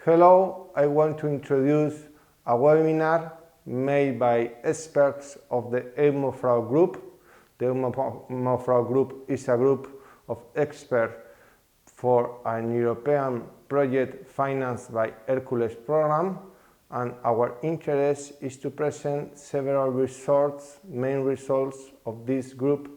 Hello, I want to introduce a webinar made by experts of the EUMODDRAUD group. The EUMODDRAUD group is a group of experts for an European project financed by Hercules program, and our interest is to present several main results of this group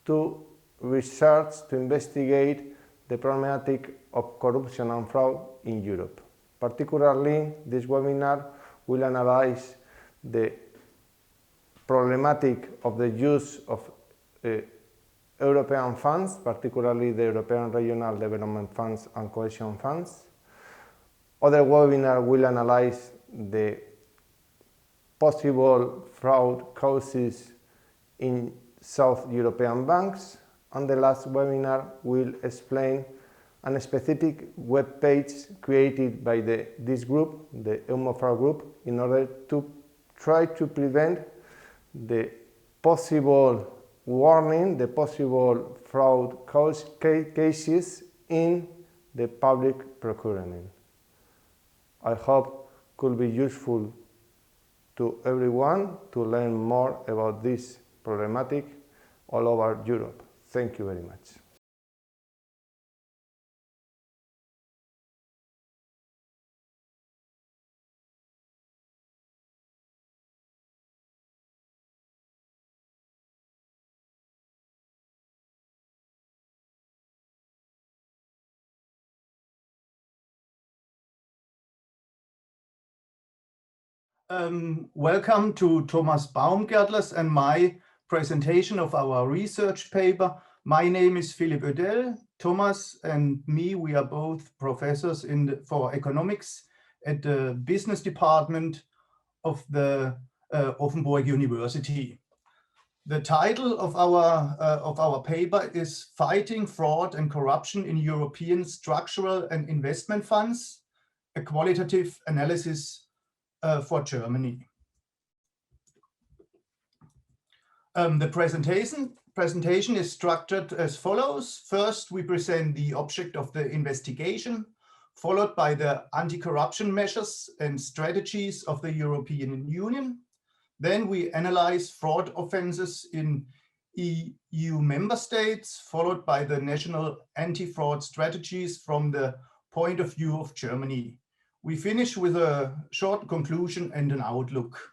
to research to investigate the problematic of corruption and fraud in Europe. Particularly, this webinar will analyze the problematic of the use of European funds, particularly the European Regional Development Funds and Cohesion Funds. Other webinar will analyze the possible fraud causes in South European banks, and the last webinar will explain a specific web page created by this group, the EUMODDRAUD group, in order to try to prevent the possible warning, the possible fraud cases in the public procurement. I hope it could be useful to everyone to learn more about this problematic all over Europe. Thank you very much. Welcome to Thomas Baumgärtler's and my presentation of our research paper. My name is Philipp Oedel. Thomas and me, we are both professors for economics at the business department of the Offenburg University. The title of our paper is Fighting Fraud and Corruption in European Structural and Investment Funds, a qualitative analysis for Germany. The presentation is structured as follows. First, we present the object of the investigation, followed by the anti-corruption measures and strategies of the European Union. Then we analyze fraud offenses in EU member states, followed by the national anti-fraud strategies from the point of view of Germany. We finish with a short conclusion and an outlook.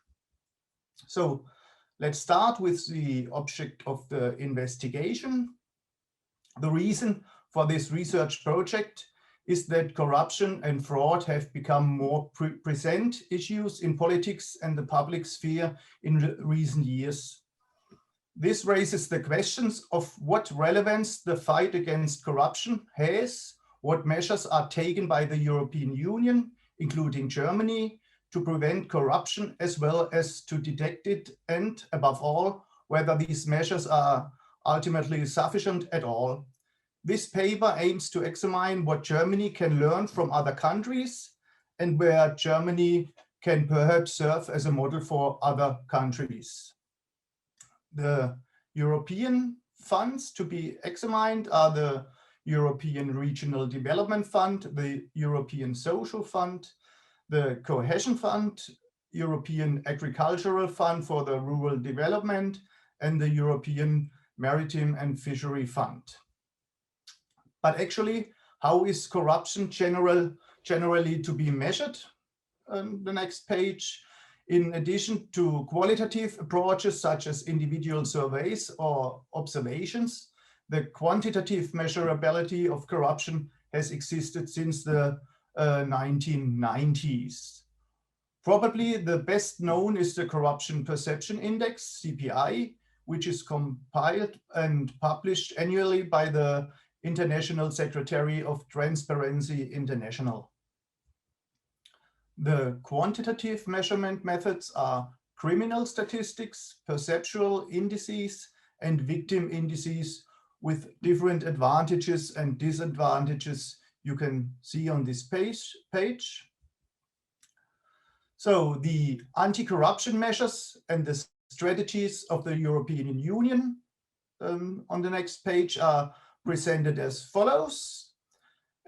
So let's start with the object of the investigation. The reason for this research project is that corruption and fraud have become more present issues in politics and the public sphere in recent years. This raises the questions of what relevance the fight against corruption has, what measures are taken by the European Union, including Germany, to prevent corruption as well as to detect it, and above all, whether these measures are ultimately sufficient at all. This paper aims to examine what Germany can learn from other countries and where Germany can perhaps serve as a model for other countries. The European funds to be examined are the European Regional Development Fund, the European Social Fund, the Cohesion Fund, European Agricultural Fund for the Rural Development, and the European Maritime and Fishery Fund. But actually, how is corruption generally to be measured? The next page. In addition to qualitative approaches such as individual surveys or observations, the quantitative measurability of corruption has existed since the 1990s. Probably the best known is the Corruption Perception Index, CPI, which is compiled and published annually by the International Secretary of Transparency International. The quantitative measurement methods are criminal statistics, perceptual indices, and victim indices with different advantages and disadvantages you can see on this page. So the anti-corruption measures and the strategies of the European Union on the next page are presented as follows.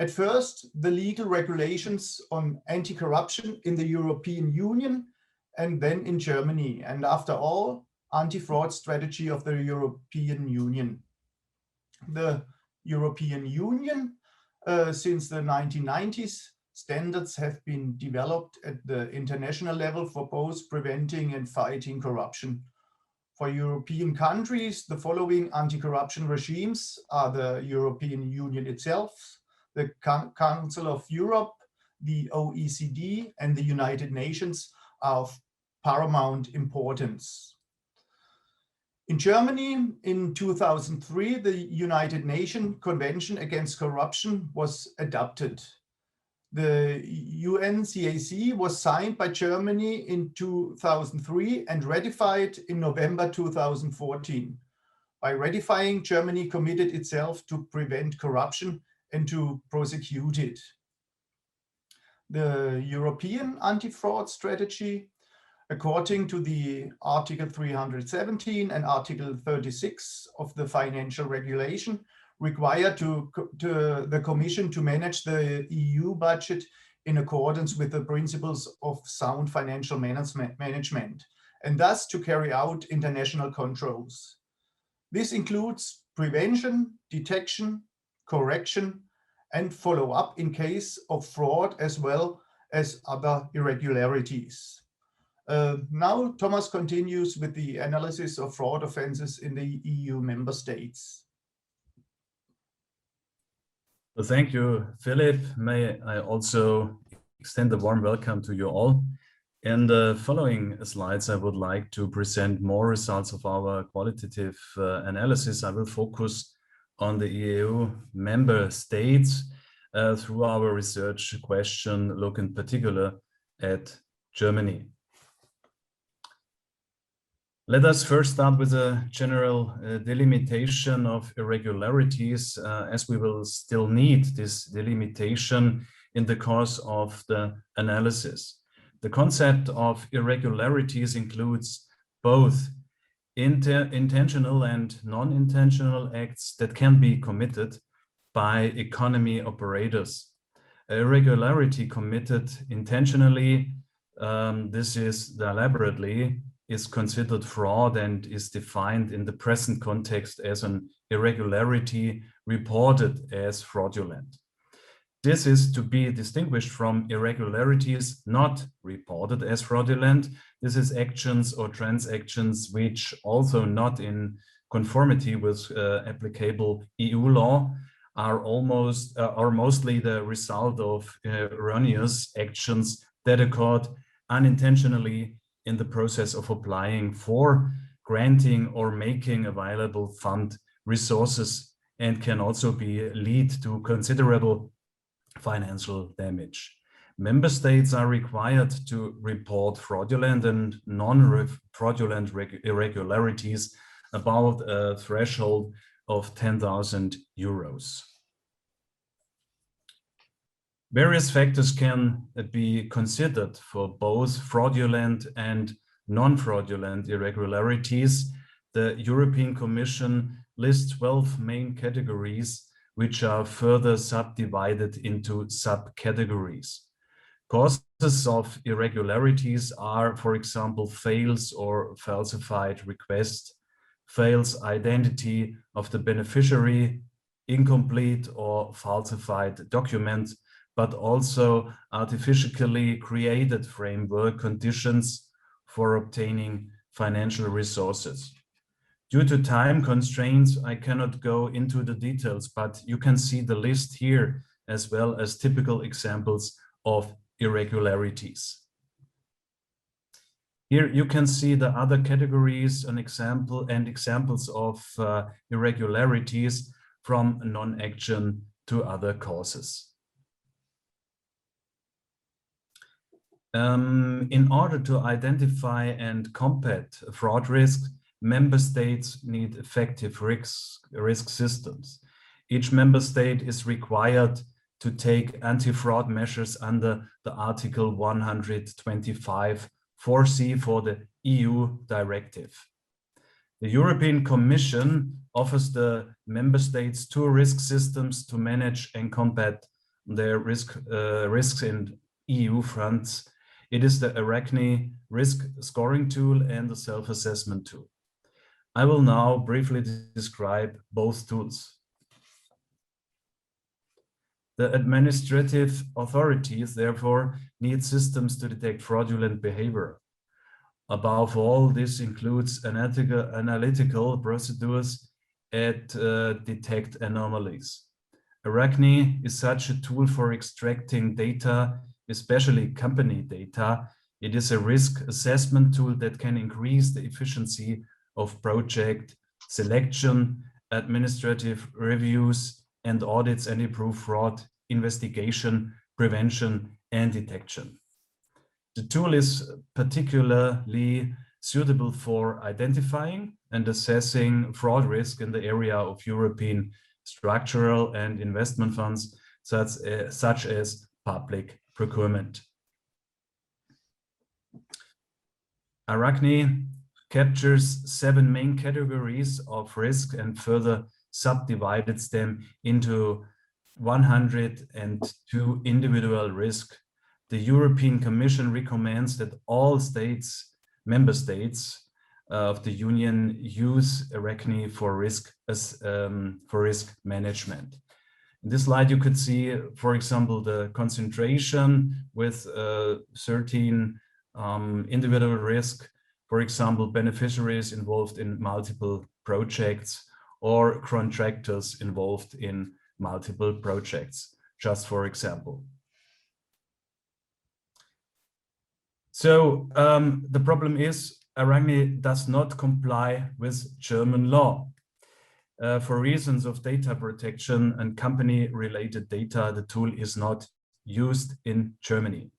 At first, the legal regulations on anti-corruption in the European Union and then in Germany, and after all, anti-fraud strategy of the European Union. The European Union, since the 1990s, standards have been developed at the international level for both preventing and fighting corruption. For European countries, the following anti-corruption regimes are the European Union itself, the Council of Europe, the OECD, and the United Nations are of paramount importance. In Germany, in 2003, the United Nations Convention Against Corruption was adopted. The UNCAC was signed by Germany in 2003 and ratified in November 2014. By ratifying, Germany committed itself to prevent corruption and to prosecute it. The European anti-fraud strategy, according to the Article 317 and Article 36 of the Financial Regulation, require the Commission to manage the EU budget in accordance with the principles of sound financial management, and thus to carry out international controls. This includes prevention, detection, correction, and follow-up in case of fraud, as well as other irregularities. Now Thomas continues with the analysis of fraud offenses in the EU member states. Well, thank you, Philip. May I also extend a warm welcome to you all. In the following slides, I would like to present more results of our qualitative analysis. I will focus on the EU member states through our research question, look in particular at Germany. Let us first start with a general delimitation of irregularities, as we will still need this delimitation in the course of the analysis. The concept of irregularities includes both intentional and non-intentional acts that can be committed by economy operators. Irregularity committed intentionally, this is deliberately, is considered fraud and is defined in the present context as an irregularity reported as fraudulent. This is to be distinguished from irregularities not reported as fraudulent. This is actions or transactions which, also not in conformity with applicable EU law, are mostly the result of erroneous actions that occurred unintentionally in the process of applying for, granting, or making available fund resources, and can also lead to considerable financial damage. Member states are required to report fraudulent and non-fraudulent irregularities above a threshold of 10,000 euros. Various factors can be considered for both fraudulent and non-fraudulent irregularities. The European Commission lists 12 main categories, which are further subdivided into subcategories. Causes of irregularities are, for example, fails or falsified request, fails identity of the beneficiary, incomplete or falsified document, but also artificially created framework conditions for obtaining financial resources. Due to time constraints, I cannot go into the details, but you can see the list here, as well as typical examples of irregularities. Here you can see the other categories and examples of irregularities from non-action to other causes. In order to identify and combat fraud risk, member states need effective risk systems. Each member state is required to take anti-fraud measures under the Article 125 4C for the EU directive. The European Commission offers the member states 2 risk systems to manage and combat their risks in EU funds. It is the Arachne risk scoring tool and the self-assessment tool. I will now briefly describe both tools. The administrative authorities, therefore, need systems to detect fraudulent behavior. Above all, this includes analytical procedures that detect anomalies. Arachne is such a tool for extracting data, especially company data. It is a risk assessment tool that can increase the efficiency of project selection, administrative reviews, and audits, and improve fraud investigation, prevention, and detection. The tool is particularly suitable for identifying and assessing fraud risk in the area of European structural and investment funds, such as public procurement. Arachne captures 7 main categories of risk and further subdivided them into 102 individual risks. The European Commission recommends that all member states of the Union use Arachne for risk management. In this slide, you could see, for example, the concentration with 13 individual risk, for example, beneficiaries involved in multiple projects or contractors involved in multiple projects, just for example. So the problem is Arachne does not comply with German law. For reasons of data protection and company-related data, the tool is not used in Germany.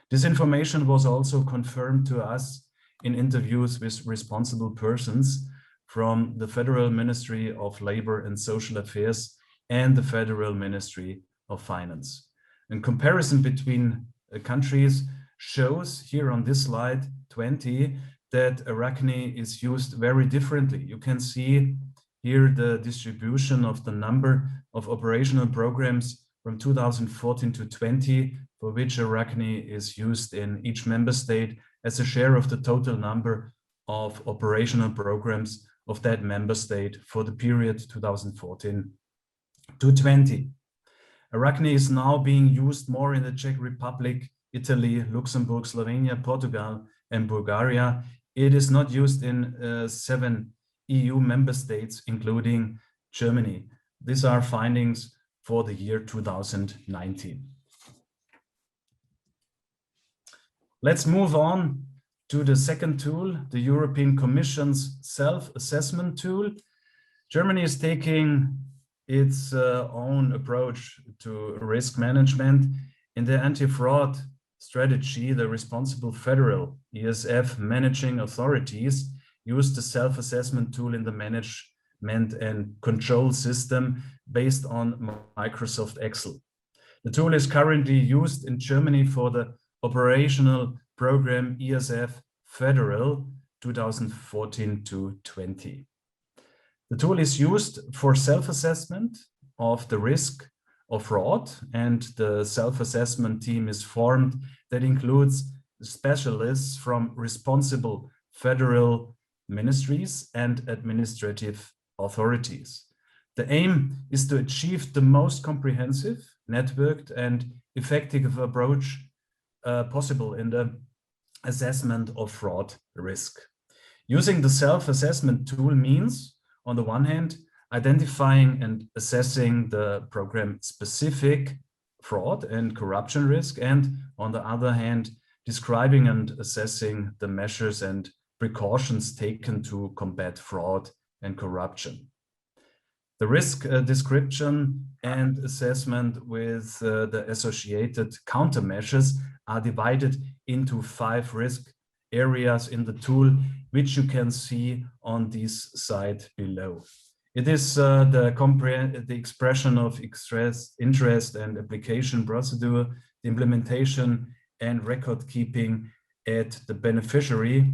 This information was also confirmed to us in interviews with responsible persons from the Federal Ministry of Labor and Social Affairs and the Federal Ministry of Finance. In comparison between countries shows here on this slide 20 that Arachne is used very differently. You can see here the distribution of the number of operational programs from 2014 to 20, for which Arachne is used in each member state as a share of the total number of operational programs of that member state for the period 2014 to 20. Arachne is now being used more in the Czech Republic, Italy, Luxembourg, Slovenia, Portugal, and Bulgaria. It is not used in 7 EU member states, including Germany. These are findings for the year 2019. Let's move on to the second tool, the European Commission's self-assessment tool. Germany is taking its own approach to risk management. In the anti-fraud strategy, the responsible federal ESF managing authorities use the self-assessment tool in the management and control system based on Microsoft Excel. The tool is currently used in Germany for the operational program ESF Federal 2014 to 20. The tool is used for self-assessment of the risk of fraud, and the self-assessment team is formed that includes specialists from responsible federal ministries and administrative authorities. The aim is to achieve the most comprehensive, networked, and effective approach possible in the assessment of fraud risk. Using the self-assessment tool means, on the one hand, identifying and assessing the program-specific fraud and corruption risk, and on the other hand, describing and assessing the measures and precautions taken to combat fraud and corruption. The risk description and assessment with the associated countermeasures are divided into 5 risk areas in the tool, which you can see on this slide below. It is the expression of interest and application procedure, the implementation and record keeping at the beneficiary,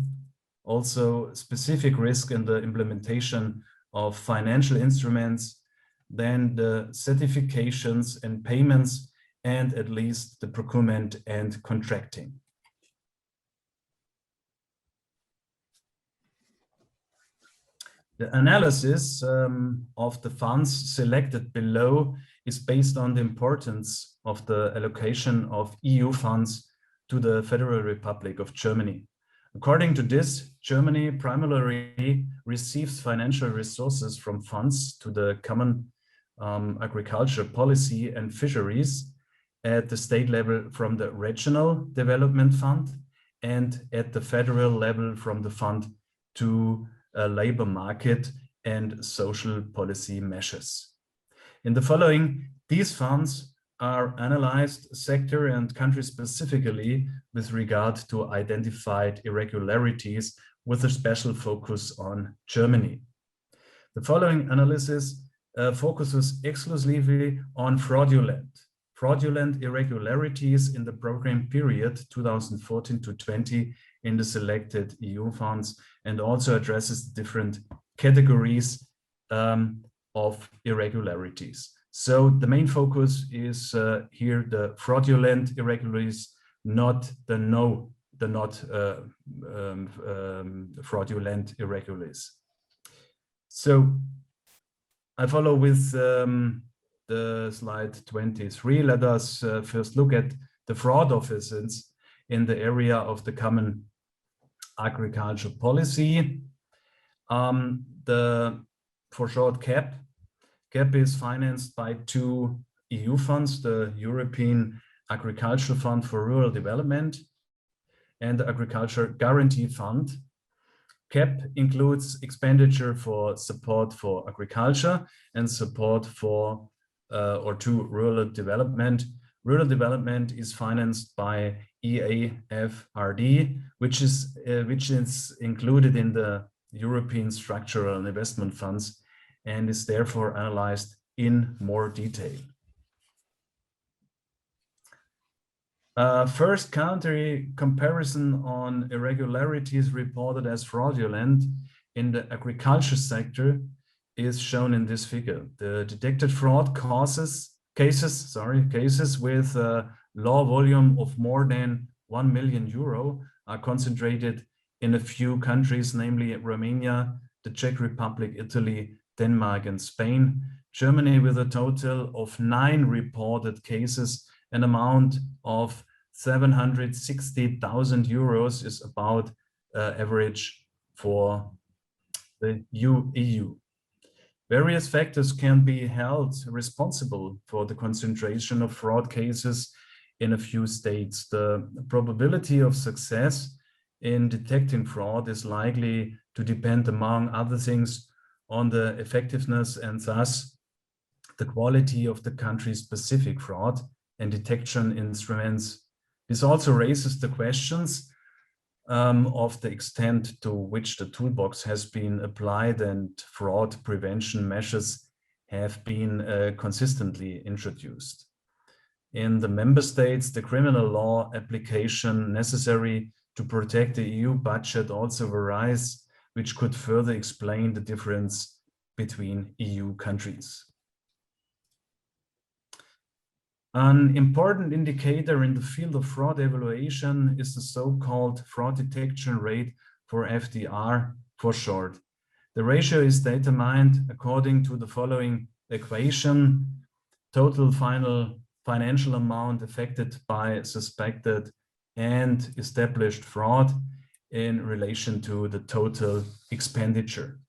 also specific risk in the implementation of financial instruments, then the certifications and payments, and at least the procurement and contracting. The analysis of the funds selected below is based on the importance of the allocation of EU funds to the Federal Republic of Germany. According to this, Germany primarily receives financial resources from funds to the common agriculture policy and fisheries at the state level from the Regional Development Fund and at the federal level from the Fund to labor market and social policy measures. In the following, these funds are analyzed sector and country specifically with regard to identified irregularities with a special focus on Germany. The following analysis focuses exclusively on fraudulent irregularities in the program period 2014 to 20 in the selected EU funds, and also addresses different categories of irregularities. So the main focus is here the fraudulent irregularities, not the fraudulent irregularities. So I follow with the slide 23. Let us first look at the fraud offenses in the area of the common agriculture policy. For short, CAP. CAP is financed by two EU funds, the European Agricultural Fund for Rural Development and the Agriculture Guarantee Fund. CAP includes expenditure for support for agriculture and support for or to rural development. Rural development is financed by EAFRD, which is included in the European Structural and Investment Funds and is therefore analyzed in more detail. First country comparison on irregularities reported as fraudulent in the agriculture sector is shown in this figure. The detected fraud cases with a law volume of more than 1 million euro are concentrated in a few countries, namely Romania, the Czech Republic, Italy, Denmark, and Spain. Germany, with a total of 9 reported cases, an amount of 760,000 euros is about average for the EU. Various factors can be held responsible for the concentration of fraud cases in a few states. The probability of success in detecting fraud is likely to depend, among other things, on the effectiveness and thus the quality of the country's specific fraud and detection instruments. This also raises the questions of the extent to which the toolbox has been applied and fraud prevention measures have been consistently introduced. In the member states, the criminal law application necessary to protect the EU budget also varies, which could further explain the difference between EU countries. An important indicator in the field of fraud evaluation is the so-called fraud detection rate, for FDR for short. The ratio is determined according to the following equation: total final financial amount affected by suspected and established fraud in relation to the total expenditure.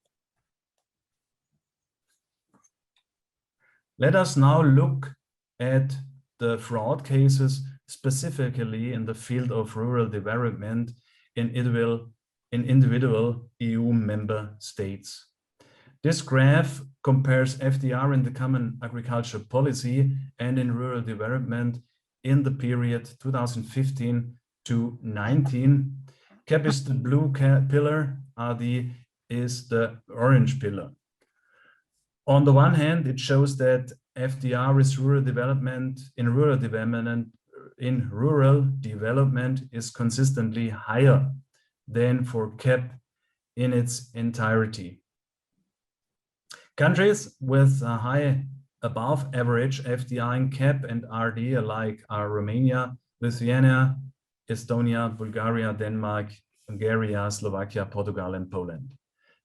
Let us now look at the fraud cases specifically in the field of rural development in individual EU member states. This graph compares FDR in the Common Agriculture Policy and in rural development in the period 2015 to 19. CAP is the blue pillar, RD is the orange pillar. On the one hand, it shows that FDR is rural development is consistently higher than for CAP in its entirety. Countries with a high above average FDI in CAP and RD, like are Romania, Lithuania, Estonia, Bulgaria, Denmark, Hungary, Slovakia, Portugal, and Poland.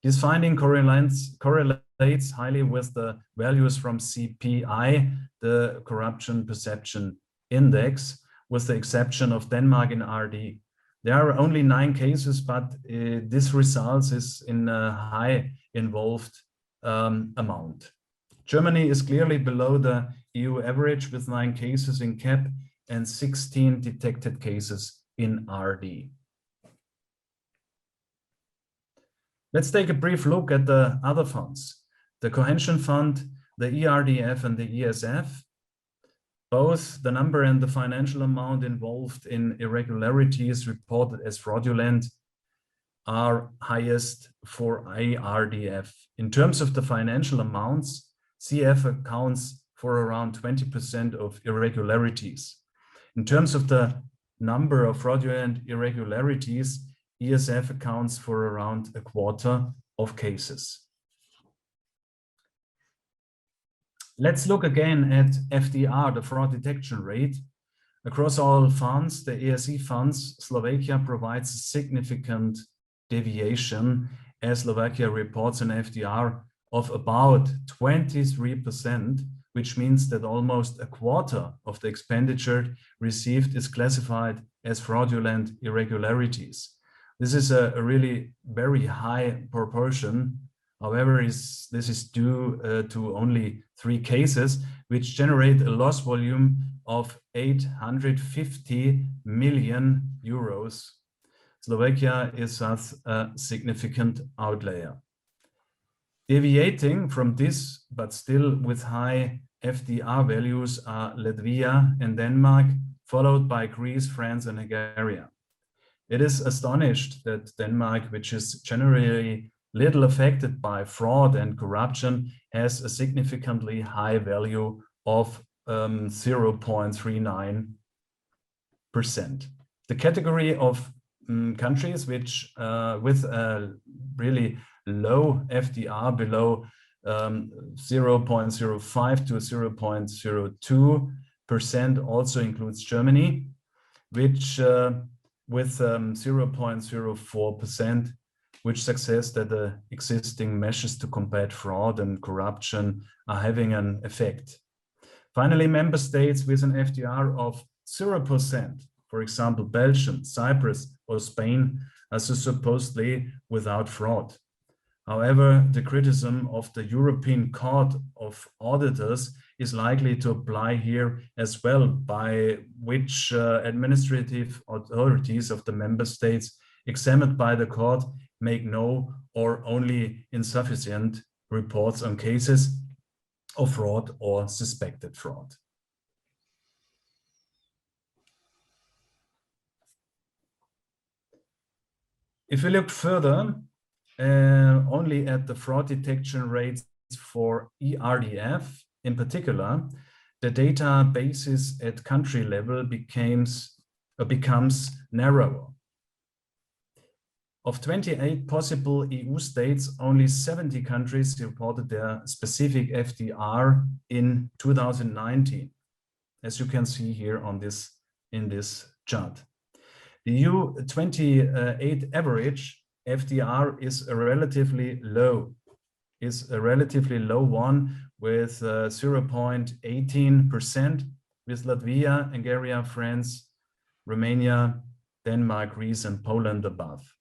This finding correlates highly with the values from CPI, the Corruption Perception Index, with the exception of Denmark and RD. There are only 9 cases, but this results is in a high involved amount. Germany is clearly below the EU average with 9 cases in CAP and 16 detected cases in RD. Let's take a brief look at the other funds. The Cohesion Fund, the ERDF and the ESF. Both the number and the financial amount involved in irregularities reported as fraudulent are highest for ERDF. In terms of the financial amounts, CF accounts for around 20% of irregularities. In terms of the number of fraudulent irregularities, ESF accounts for around a quarter of cases. Let's look again at FDR, the fraud detection rate. Across all funds, the ESE funds, Slovakia provides a significant deviation, as Slovakia reports an FDR of about 23%, which means that almost a quarter of the expenditure received is classified as fraudulent irregularities. This is a really very high proportion. However, this is due to only 3 cases, which generate a loss volume of 850 million euros. Slovakia is thus a significant outlier. Deviating from this, but still with high FDR values, are Latvia and Denmark, followed by Greece, France, and Hungary. It is astonished that Denmark, which is generally little affected by fraud and corruption, has a significantly high value of 0.39%. The category of countries which with a really low FDR below 0.05 to 0.02% also includes Germany, which with 0.04%, which suggests that the existing measures to combat fraud and corruption are having an effect. Finally, member states with an FDR of 0%, for example, Belgium, Cyprus, or Spain, are supposedly without fraud. However, the criticism of the European Court of Auditors is likely to apply here as well, by which administrative authorities of the member states examined by the court make no or only insufficient reports on cases of fraud or suspected fraud. If we look further only at the fraud detection rates for ERDF in particular, the databases at country level becomes narrower. Of 28 possible EU states, only 70 countries reported their specific FDR in 2019, as you can see here on in this chart. The EU 28 average FDR is a relatively low one with 0.18%, with Latvia, Hungary, France, Romania, Denmark, Greece, and Poland above.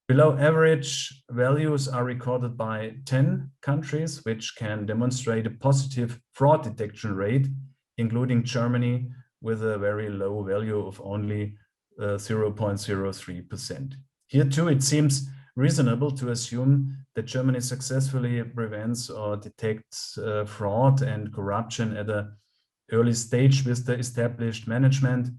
Below average values are recorded by 10 countries, which can demonstrate a positive fraud detection rate, including Germany, with a very low value of only 0.03%. Here too, it seems reasonable to assume that Germany successfully prevents or detects fraud and corruption at an early stage with the established management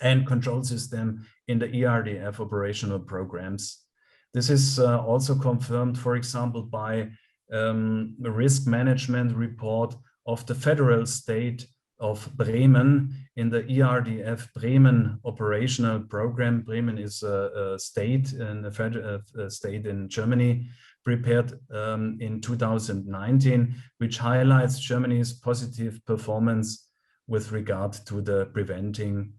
and control system in the ERDF operational programs. This is also confirmed, for example, by the risk management report of the federal state of Bremen in the ERDF Bremen operational program. Bremen is a state and a state in Germany, prepared in 2019, which highlights Germany's positive performance with regard to the prevention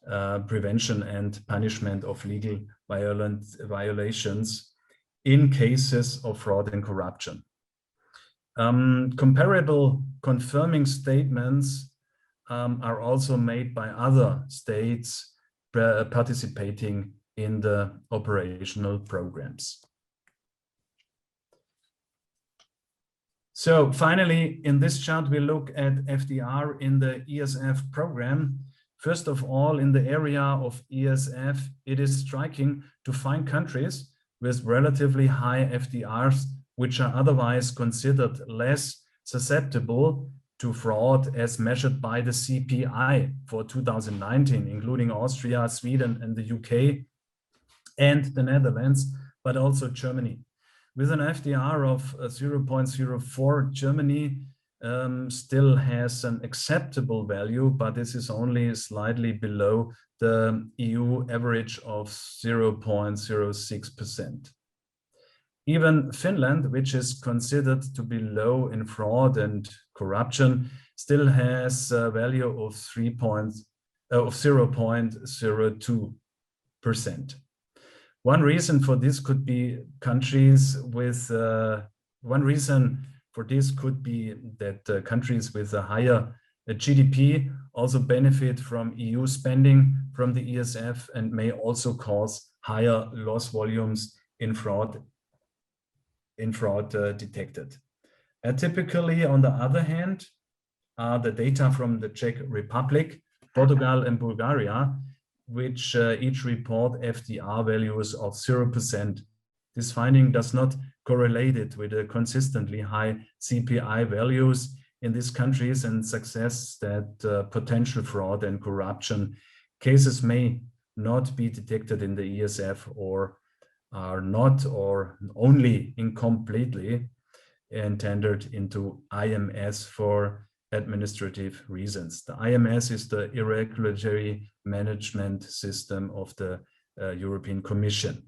and punishment of legal violations in cases of fraud and corruption. Comparable confirming statements are also made by other states participating in the operational programs. So finally, in this chart, we look at FDR in the ESF program. First of all, in the area of ESF, it is striking to find countries with relatively high FDRs, which are otherwise considered less susceptible to fraud as measured by the CPI for 2019, including Austria, Sweden, and the UK, and the Netherlands, but also Germany. With an FDR of 0.04, Germany still has an acceptable value, but this is only slightly below the EU average of 0.06%. Even Finland, which is considered to be low in fraud and corruption, still has a value of 0.02%. One reason for this could be that countries with a higher GDP also benefit from EU spending from the ESF and may also cause higher loss volumes in fraud detected. Typically, on the other hand, the data from the Czech Republic, Portugal, and Bulgaria, which each report FDR values of 0%. This finding does not correlate it with the consistently high CPI values in these countries and suggests that potential fraud and corruption cases may not be detected in the ESF or are not or only incompletely entered into IMS for administrative reasons. The IMS is the Irregulatory Management System of the European Commission.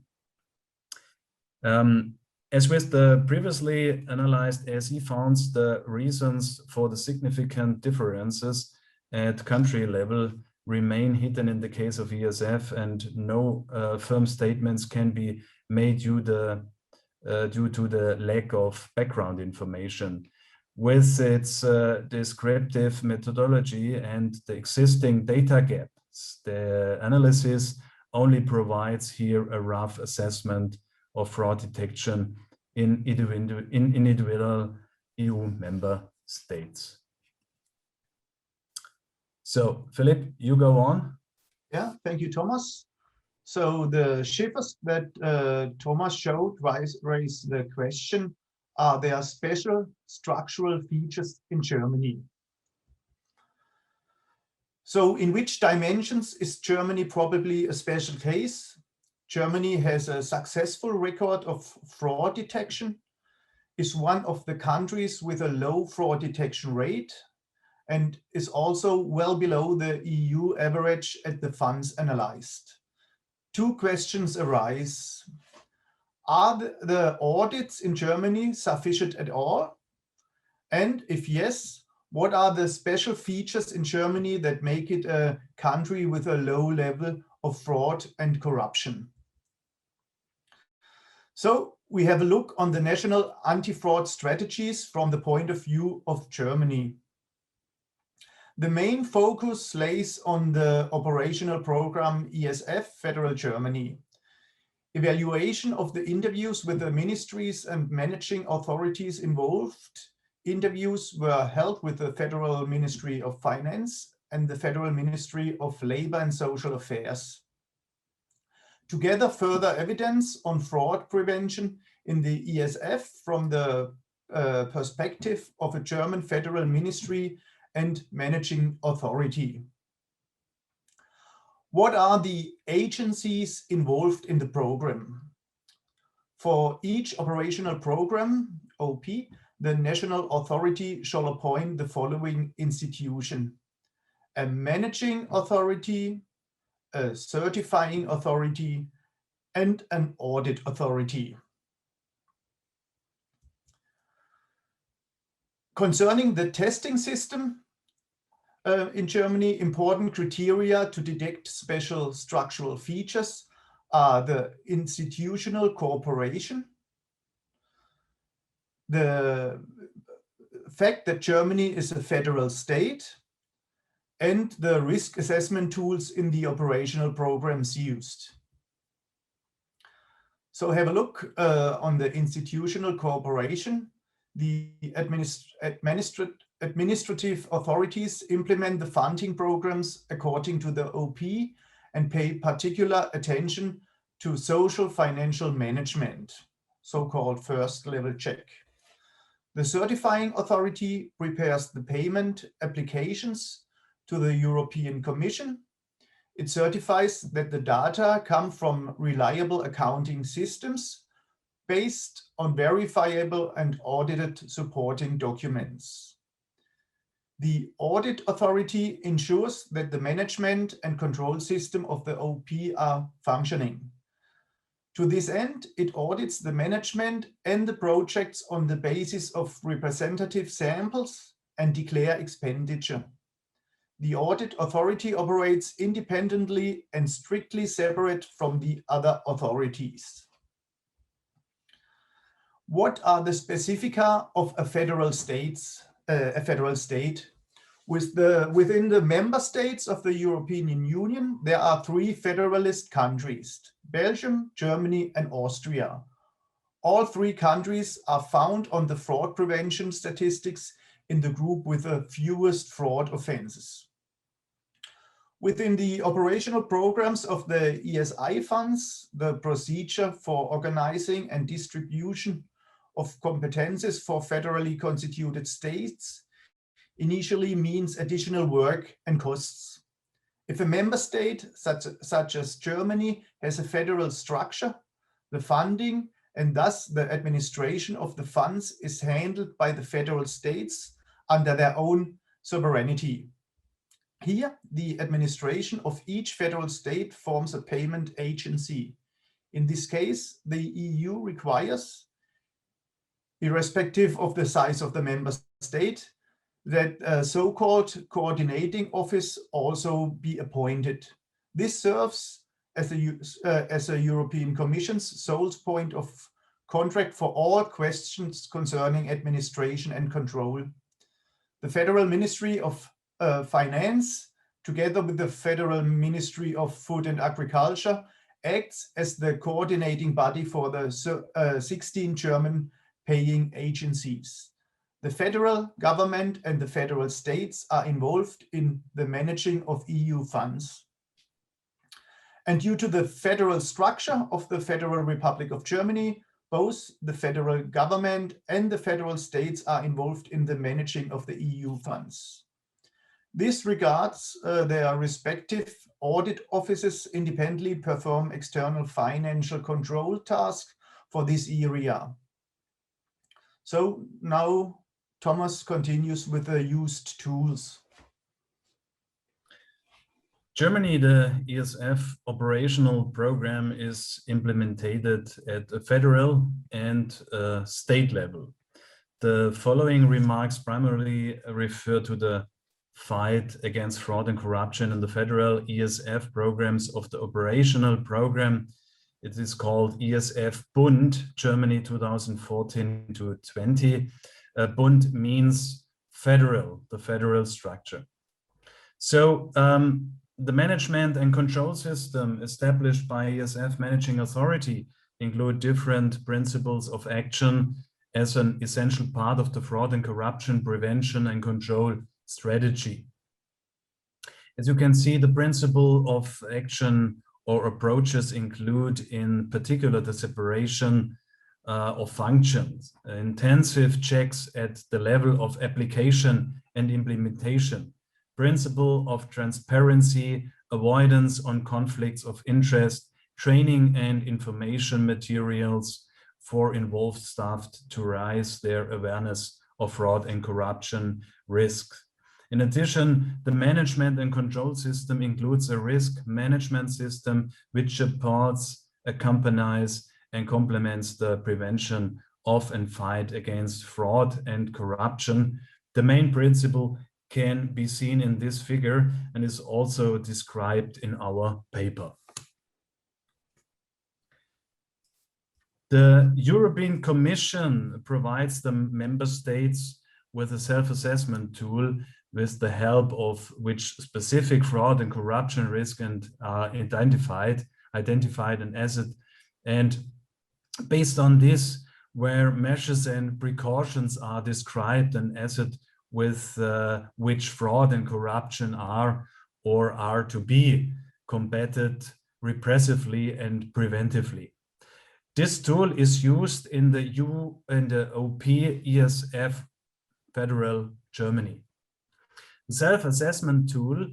As with the previously analyzed SE funds, the reasons for the significant differences at country level remain hidden in the case of ESF, and no firm statements can be made due to the lack of background information. With its descriptive methodology and the existing data gaps, the analysis only provides here a rough assessment of fraud detection in individual EU member states. So, Philipp, you go on. Yeah, thank you, Thomas. So the shifts that Thomas showed raise the question, are there special structural features in Germany? So in which dimensions is Germany probably a special case? Germany has a successful record of fraud detection, is one of the countries with a low fraud detection rate, and is also well below the EU average at the funds analyzed. Two questions arise. Are the audits in Germany sufficient at all? And if yes, what are the special features in Germany that make it a country with a low level of fraud and corruption? So we have a look on the national anti-fraud strategies from the point of view of Germany. The main focus lays on the operational program ESF Federal Germany. Evaluation of the interviews with the ministries and managing authorities involved. Interviews were held with the Federal Ministry of Finance and the Federal Ministry of Labor and Social Affairs. Together, further evidence on fraud prevention in the ESF from the perspective of a German federal ministry and managing authority. What are the agencies involved in the program? For each operational program, OP, the national authority shall appoint the following institution: a managing authority, a certifying authority, and an audit authority. Concerning the testing system in Germany, important criteria to detect special structural features are the institutional cooperation, the fact that Germany is a federal state, and the risk assessment tools in the operational programs used. So have a look on the institutional cooperation. The administrative authorities implement the funding programs according to the OP and pay particular attention to social financial management, so-called first level check. The certifying authority prepares the payment applications to the European Commission. It certifies that the data come from reliable accounting systems based on verifiable and audited supporting documents. The audit authority ensures that the management and control system of the OP are functioning. To this end, it audits the management and the projects on the basis of representative samples and declare expenditure. The audit authority operates independently and strictly separate from the other authorities. What are the specifica of a federal state? Within the member states of the European Union, there are 3 federalist countries: Belgium, Germany, and Austria. All 3 countries are found on the fraud prevention statistics in the group with the fewest fraud offenses. Within the operational programs of the ESI funds, the procedure for organizing and distribution of competences for federally constituted states initially means additional work and costs. If a member state, such as Germany, has a federal structure, the funding and thus the administration of the funds is handled by the federal states under their own sovereignty. Here, the administration of each federal state forms a payment agency. In this case, the EU requires, irrespective of the size of the member state, that a so-called coordinating office also be appointed. This serves as a European Commission's sole point of contact for all questions concerning administration and control. The Federal Ministry of Finance, together with the Federal Ministry of Food and Agriculture, acts as the coordinating body for the 16 German paying agencies. The federal government and the federal states are involved in the managing of EU funds. And due to the federal structure of the Federal Republic of Germany, both the federal government and the federal states are involved in the managing of the EU funds. This regards their respective audit offices independently perform external financial control tasks for this area. So now Thomas continues with the used tools. Germany, the ESF operational program is implemented at a federal and state level. The following remarks primarily refer to the fight against fraud and corruption in the federal ESF programs of the operational program. It is called ESF Bund, Germany 2014 to 20. Bund means federal, the federal structure. So the management and control system established by ESF Managing Authority include different principles of action as an essential part of the fraud and corruption prevention and control strategy. As you can see, the principle of action or approaches include in particular the separation of functions, intensive checks at the level of application and implementation, principle of transparency, avoidance on conflicts of interest, training and information materials for involved staff to raise their awareness of fraud and corruption risks. In addition, the management and control system includes a risk management system which supports, accompanies, and complements the prevention of and fight against fraud and corruption. The main principle can be seen in this figure and is also described in our paper. The European Commission provides the member states with a self-assessment tool with the help of which specific fraud and corruption risk are identified and assessed. And based on this, where measures and precautions are described and assessed with which fraud and corruption are or are to be combated repressively and preventively. This tool is used in the OP ESF Federal Germany. The self-assessment tool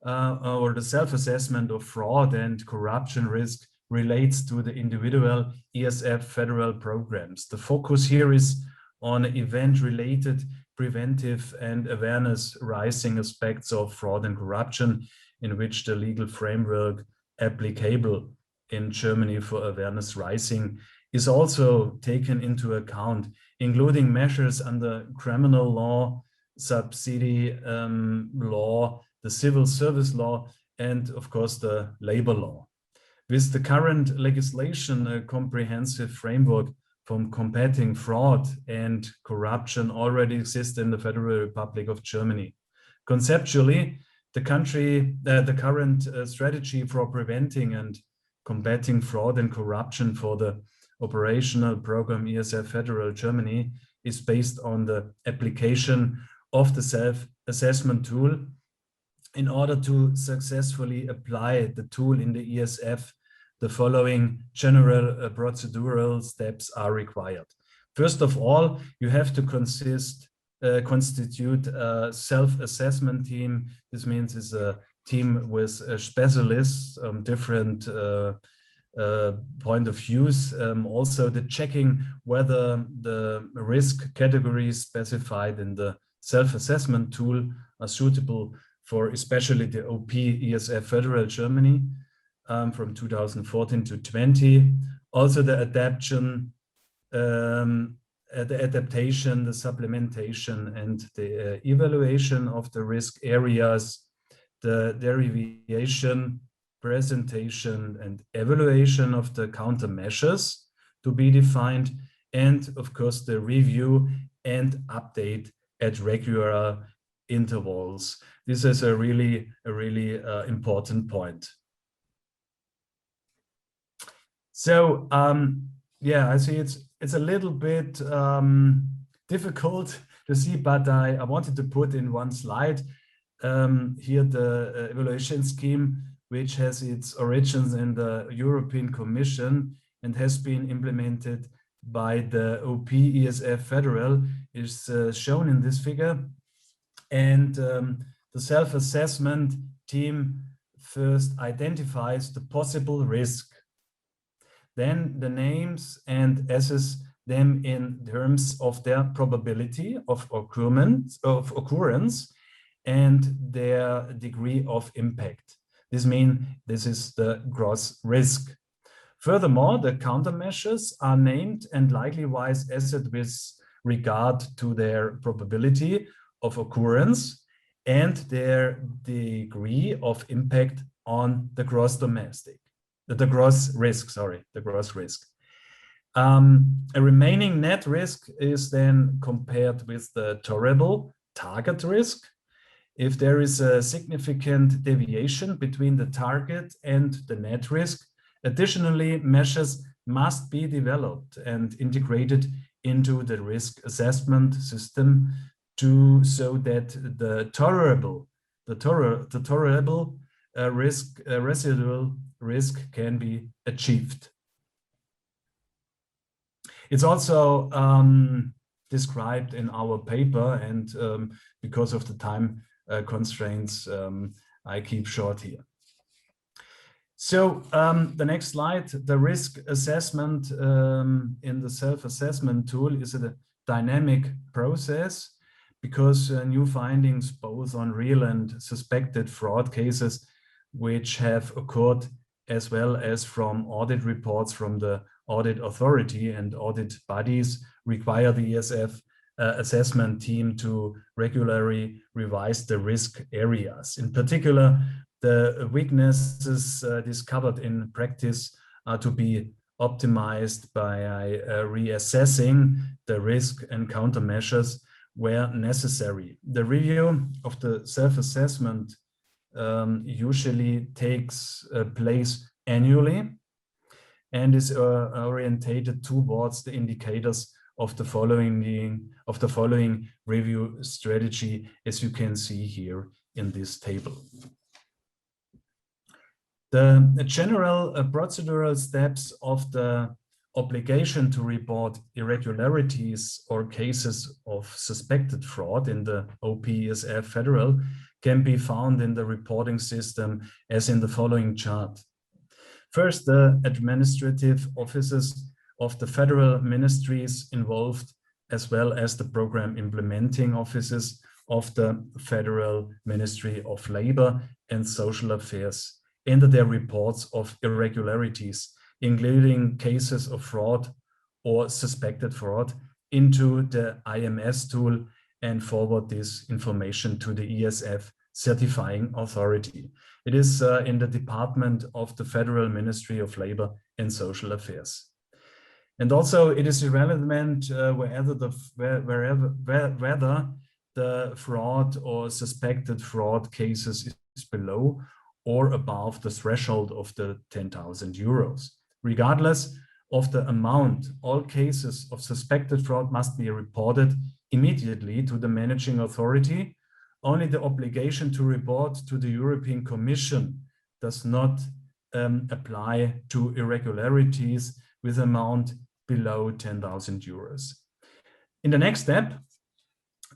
or the self-assessment of fraud and corruption risk relates to the individual ESF federal programs. The focus here is on event-related preventive and awareness-raising aspects of fraud and corruption, in which the legal framework applicable in Germany for awareness raising is also taken into account, including measures under criminal law, subsidy law, the civil service law, and of course the labor law. With the current legislation, a comprehensive framework from combating fraud and corruption already exists in the Federal Republic of Germany. Conceptually, the current strategy for preventing and combating fraud and corruption for the operational program ESF Federal Germany is based on the application of the self-assessment tool. In order to successfully apply the tool in the ESF, the following general procedural steps are required. First of all, you have to constitute a self-assessment team. This means it's a team with specialists, different point of views. Also the checking whether the risk categories specified in the self-assessment tool are suitable for especially the OP ESF Federal Germany from 2014 to 20. Also the adaptation, the supplementation, and the evaluation of the risk areas, the derivation, presentation, and evaluation of the countermeasures to be defined, and of course the review and update at regular intervals. This is a really important point. So yeah, I see it's a little bit difficult to see, but I wanted to put in one slide here the evaluation scheme, which has its origins in the European Commission and has been implemented by the OP ESF Federal, is shown in this figure. And the self-assessment team first identifies the possible risk, then the names and assess them in terms of their probability of occurrence and their degree of impact. This means this is the gross risk. Furthermore, the countermeasures are named and likewise assessed with regard to their probability of occurrence and their degree of impact on the gross risk. A remaining net risk is then compared with the tolerable target risk. If there is a significant deviation between the target and the net risk, additionally, measures must be developed and integrated into the risk assessment system so that the tolerable residual risk can be achieved. It's also described in our paper, and because of the time constraints, I keep short here. So the next slide, the risk assessment in the self-assessment tool is a dynamic process because new findings both on real and suspected fraud cases which have occurred, as well as from audit reports from the audit authority and audit bodies, require the ESF assessment team to regularly revise the risk areas. In particular, the weaknesses discovered in practice are to be optimized by reassessing the risk and countermeasures where necessary. The review of the self-assessment usually takes place annually and is orientated towards the indicators of the following review strategy, as you can see here in this table. The general procedural steps of the obligation to report irregularities or cases of suspected fraud in the OPESF federal can be found in the reporting system as in the following chart. First, the administrative offices of the federal ministries involved, as well as the program implementing offices of the Federal Ministry of Labor and Social Affairs, enter their reports of irregularities, including cases of fraud or suspected fraud, into the IMS tool and forward this information to the ESF certifying authority. It is in the department of the Federal Ministry of Labor and Social Affairs. And also it is irrelevant whether the fraud or suspected fraud cases is below or above the threshold of the 10,000 euros. Regardless of the amount, all cases of suspected fraud must be reported immediately to the managing authority. Only the obligation to report to the European Commission does not apply to irregularities with amount below 10,000 euros. In the next step,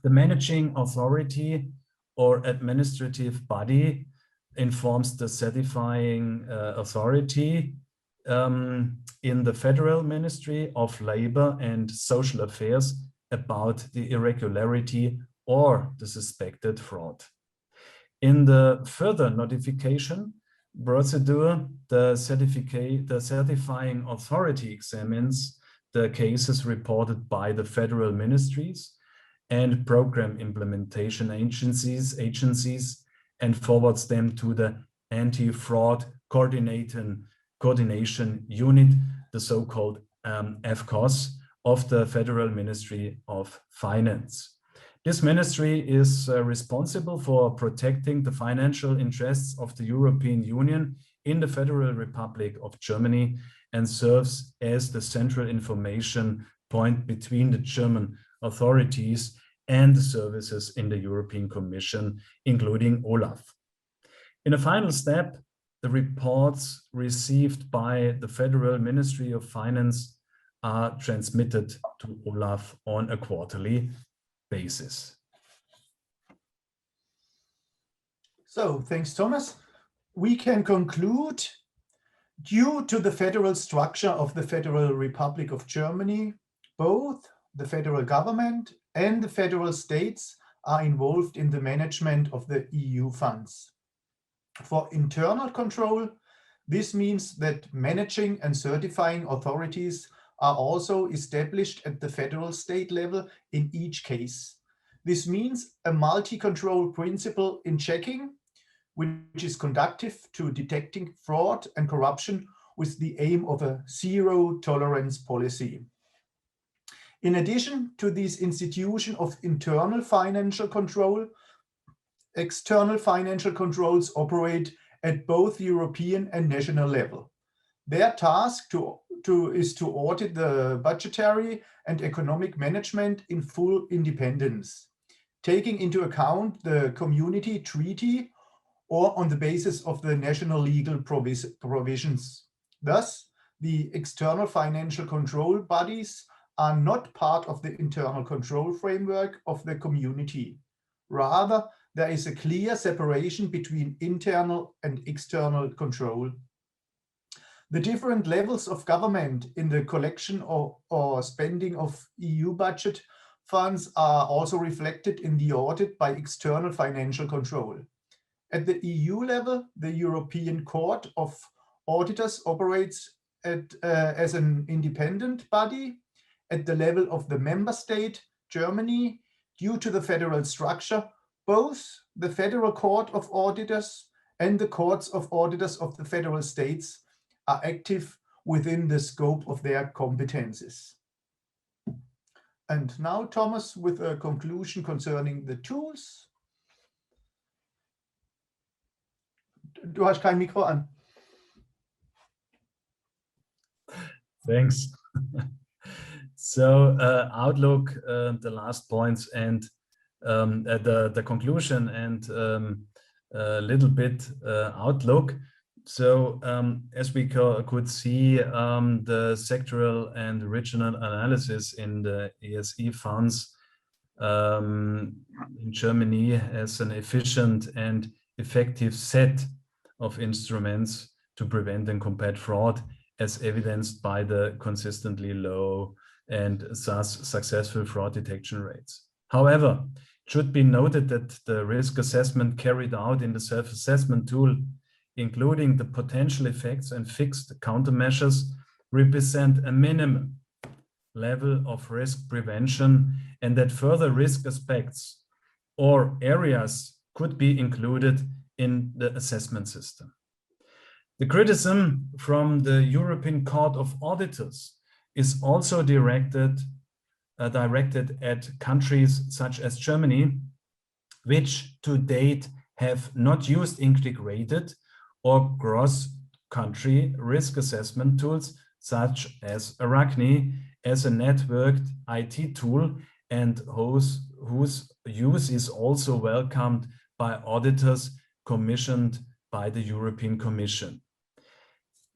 the managing authority or administrative body informs the certifying authority in the Federal Ministry of Labor and Social Affairs about the irregularity or the suspected fraud. In the further notification procedure, the certifying authority examines the cases reported by the federal ministries and program implementation agencies and forwards them to the anti-fraud coordination unit, the so-called FCOS of the Federal Ministry of Finance. This ministry is responsible for protecting the financial interests of the European Union in the Federal Republic of Germany and serves as the central information point between the German authorities and the services in the European Commission, including OLAF. In a final step, the reports received by the Federal Ministry of Finance are transmitted to OLAF on a quarterly basis. So, thanks, Thomas. We can conclude, due to the federal structure of the Federal Republic of Germany, both the federal government and the federal states are involved in the management of the EU funds. For internal control, this means that managing and certifying authorities are also established at the federal state level in each case. This means a multi-control principle in checking, which is conducive to detecting fraud and corruption with the aim of a zero-tolerance policy. In addition to this institution of internal financial control, external financial controls operate at both European and national level. Their task is to audit the budgetary and economic management in full independence, taking into account the community treaty or on the basis of the national legal provisions. Thus, the external financial control bodies are not part of the internal control framework of the community. Rather, there is a clear separation between internal and external control. The different levels of government in the collection or spending of EU budget funds are also reflected in the audit by external financial control. At the EU level, the European Court of Auditors operates as an independent body. At the level of the member state, Germany, due to the federal structure, both the Federal Court of Auditors and the Courts of Auditors of the federal states are active within the scope of their competences. And now, Thomas, with a conclusion concerning the tools. Du hast kein Mikro an. Thanks. So outlook, the last points, and the conclusion, and a little bit outlook. So as we could see, the sectoral and regional analysis in the ESE funds in Germany has an efficient and effective set of instruments to prevent and combat fraud, as evidenced by the consistently low and thus successful fraud detection rates. However, it should be noted that the risk assessment carried out in the self-assessment tool, including the potential effects and fixed countermeasures, represent a minimum level of risk prevention, and that further risk aspects or areas could be included in the assessment system. The criticism from the European Court of Auditors is also directed at countries such as Germany, which to date have not used integrated or cross-country risk assessment tools such as Arachne as a networked IT tool, and whose use is also welcomed by auditors commissioned by the European Commission.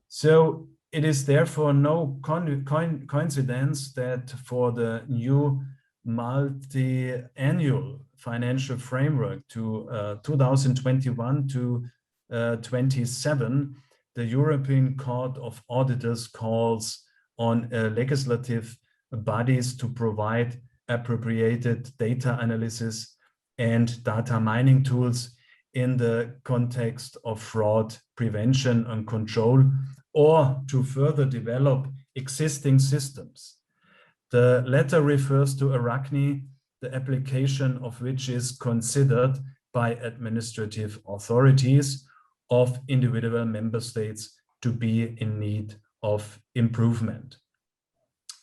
So it is therefore no coincidence that for the new multi-annual financial framework to 2021 to 27, the European Court of Auditors calls on legislative bodies to provide appropriated data analysis and data mining tools in the context of fraud prevention and control, or to further develop existing systems. The latter refers to Arachne, the application of which is considered by administrative authorities of individual member states to be in need of improvement.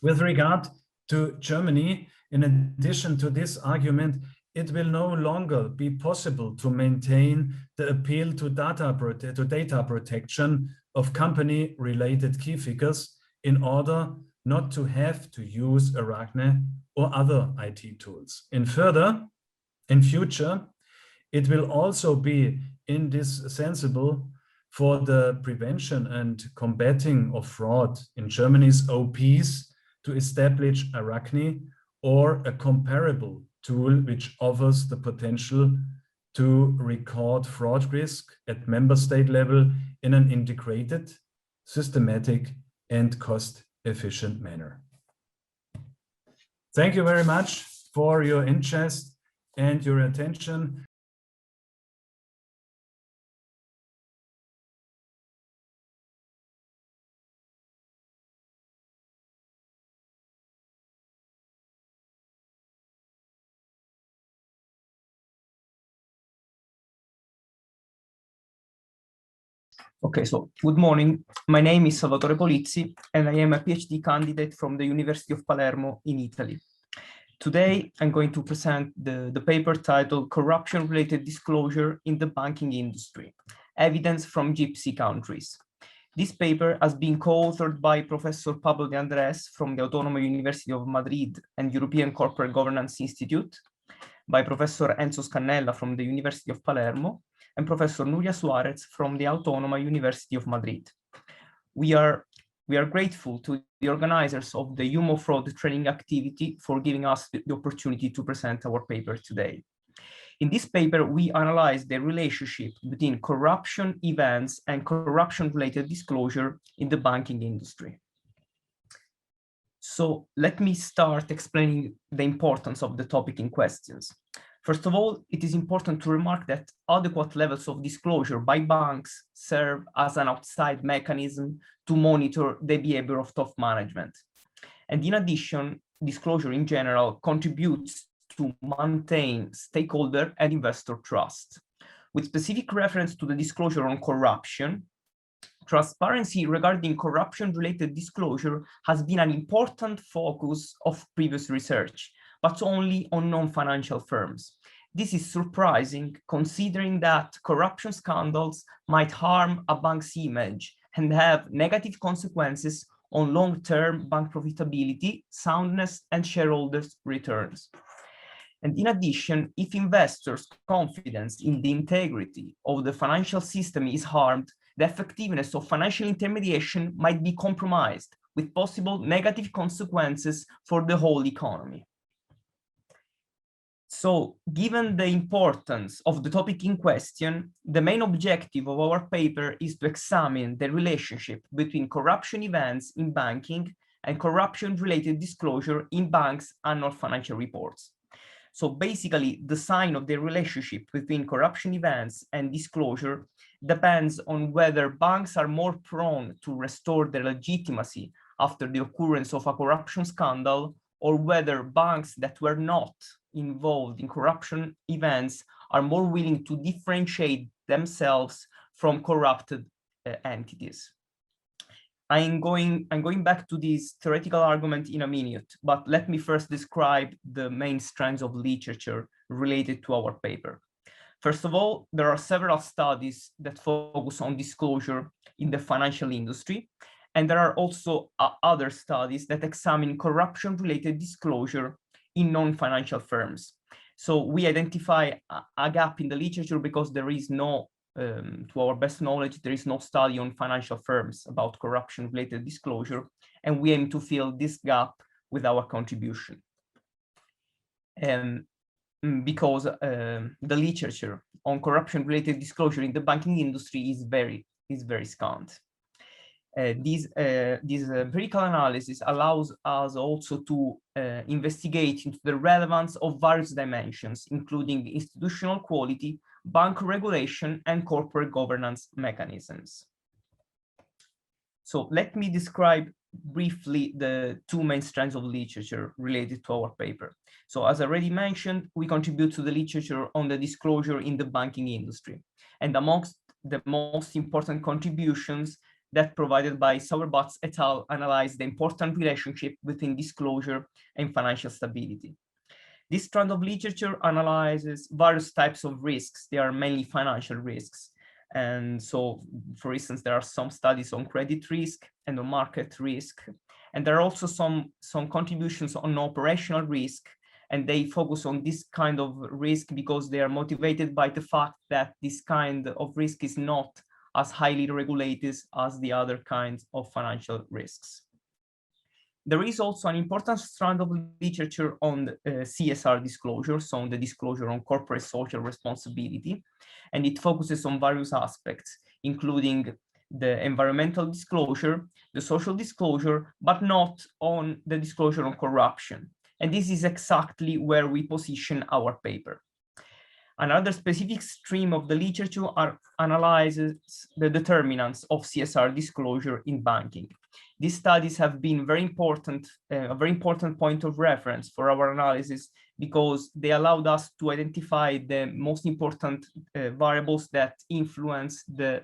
With regard to Germany, in addition to this argument, it will no longer be possible to maintain the appeal to data protection of company-related key figures in order not to have to use Arachne or other IT tools. In future, it will also be indispensable for the prevention and combating of fraud in Germany's OPs to establish Arachne or a comparable tool which offers the potential to record fraud risk at member state level in an integrated, systematic, and cost-efficient manner. Thank you very much for your interest and your attention. Okay, so good morning. My name is Salvatore Polizzi, and I am a PhD candidate from the University of Palermo in Italy. Today, I'm going to present the paper titled Corruption-Related Disclosure in the Banking Industry, Evidence from Gypsy Countries. This paper has been co-authored by Professor Pablo de Andrés from the Autonomous University of Madrid and European Corporate Governance Institute, by Professor Enzo Scannella from the University of Palermo, and Professor Nuria Suarez from the Autonomous University of Madrid. We are grateful to the organizers of the EUMODDRAUD training activity for giving us the opportunity to present our paper today. In this paper, we analyze the relationship between corruption events and corruption-related disclosure in the banking industry. So let me start explaining the importance of the topic in questions. First of all, it is important to remark that adequate levels of disclosure by banks serve as an outside mechanism to monitor the behavior of top management. And in addition, disclosure in general contributes to maintain stakeholder and investor trust. With specific reference to the disclosure on corruption, transparency regarding corruption-related disclosure has been an important focus of previous research, but only on non-financial firms. This is surprising, considering that corruption scandals might harm a bank's image and have negative consequences on long-term bank profitability, soundness, and shareholders' returns. And in addition, if investors' confidence in the integrity of the financial system is harmed, the effectiveness of financial intermediation might be compromised, with possible negative consequences for the whole economy. So, given the importance of the topic in question, the main objective of our paper is to examine the relationship between corruption events in banking and corruption-related disclosure in banks' annual financial reports. So basically, the sign of the relationship between corruption events and disclosure depends on whether banks are more prone to restore their legitimacy after the occurrence of a corruption scandal, or whether banks that were not involved in corruption events are more willing to differentiate themselves from corrupted entities. I'm going back to this theoretical argument in a minute, but let me first describe the main strands of literature related to our paper. First of all, there are several studies that focus on disclosure in the financial industry, and there are also other studies that examine corruption-related disclosure in non-financial firms. So we identify a gap in the literature because there is no to our best knowledge, there is no study on financial firms about corruption-related disclosure, and we aim to fill this gap with our contribution. Because the literature on corruption-related disclosure in the banking industry is very scant. This empirical analysis allows us also to investigate into the relevance of various dimensions, including institutional quality, bank regulation, and corporate governance mechanisms. So let me describe briefly the two main strands of literature related to our paper. So as I already mentioned, we contribute to the literature on the disclosure in the banking industry. And amongst the most important contributions that provided by Sauerbach et al. Analyze the important relationship between disclosure and financial stability. This strand of literature analyzes various types of risks. They are mainly financial risks. And so, for instance, there are some studies on credit risk and on market risk. And there are also some contributions on operational risk. And they focus on this kind of risk because they are motivated by the fact that this kind of risk is not as highly regulated as the other kinds of financial risks. There is also an important strand of literature on CSR disclosure, so on the disclosure on corporate social responsibility, and it focuses on various aspects, including the environmental disclosure, the social disclosure, but not on the disclosure on corruption. And this is exactly where we position our paper. Another specific stream of the literature analyzes the determinants of CSR disclosure in banking. These studies have been a very important point of reference for our analysis because they allowed us to identify the most important variables that influence the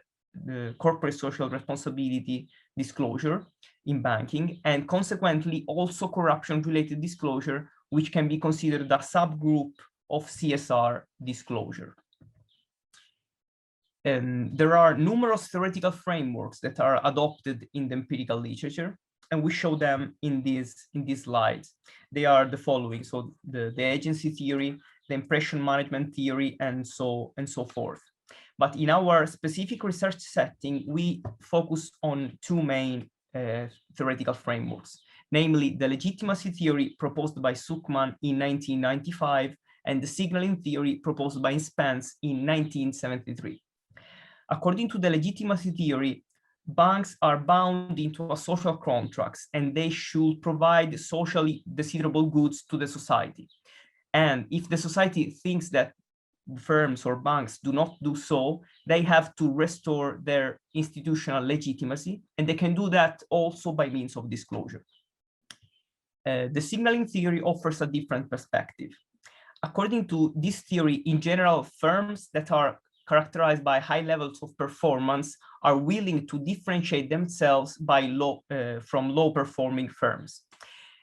corporate social responsibility disclosure in banking, and consequently also corruption-related disclosure, which can be considered a subgroup of CSR disclosure. There are numerous theoretical frameworks that are adopted in the empirical literature, and we show them in these slides. They are the following: so the agency theory, the impression management theory, and so forth. But in our specific research setting, we focus on two main theoretical frameworks, namely the legitimacy theory proposed by Zuckman in 1995 and the signaling theory proposed by Spence in 1973. According to the legitimacy theory, banks are bound into a social contracts and they should provide socially desirable goods to the society. And if the society thinks that firms or banks do not do so, they have to restore their institutional legitimacy, and they can do that also by means of disclosure. The signaling theory offers a different perspective. According to this theory, in general, firms that are characterized by high levels of performance are willing to differentiate themselves from low-performing firms.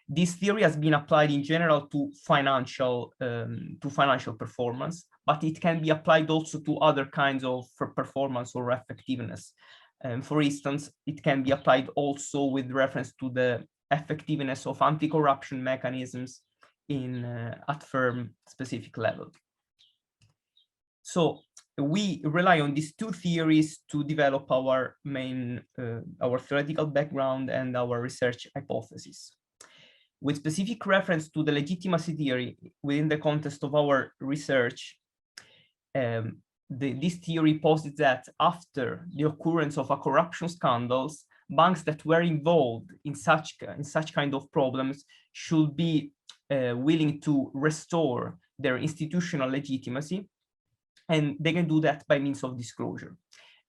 This theory has been applied in general to financial performance, but it can be applied also to other kinds of performance or effectiveness. For instance, it can be applied also with reference to the effectiveness of anti-corruption mechanisms at firm-specific level. So we rely on these two theories to develop our our theoretical background and our research hypothesis. With specific reference to the legitimacy theory within the context of our research, this theory posits that after the occurrence of a corruption scandals, banks that were involved in such kind of problems should be willing to restore their institutional legitimacy, and they can do that by means of disclosure.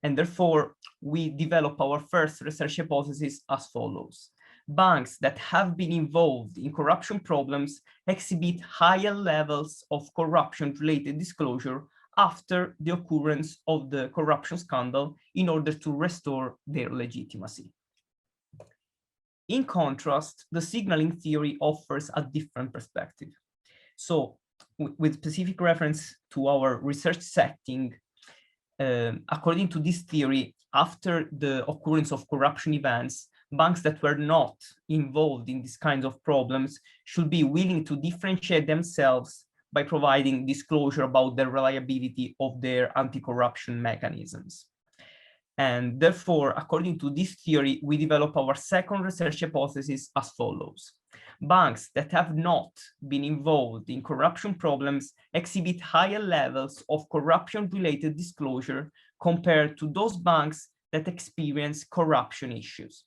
And therefore, we develop our first research hypothesis as follows. Banks that have been involved in corruption problems exhibit higher levels of corruption-related disclosure after the occurrence of the corruption scandal in order to restore their legitimacy. In contrast, the signaling theory offers a different perspective. So, with specific reference to our research setting, according to this theory, after the occurrence of corruption events, banks that were not involved in these kinds of problems should be willing to differentiate themselves by providing disclosure about the reliability of their anti-corruption mechanisms. And therefore, according to this theory, we develop our second research hypothesis as follows. Banks that have not been involved in corruption problems exhibit higher levels of corruption-related disclosure compared to those banks that experience corruption issues.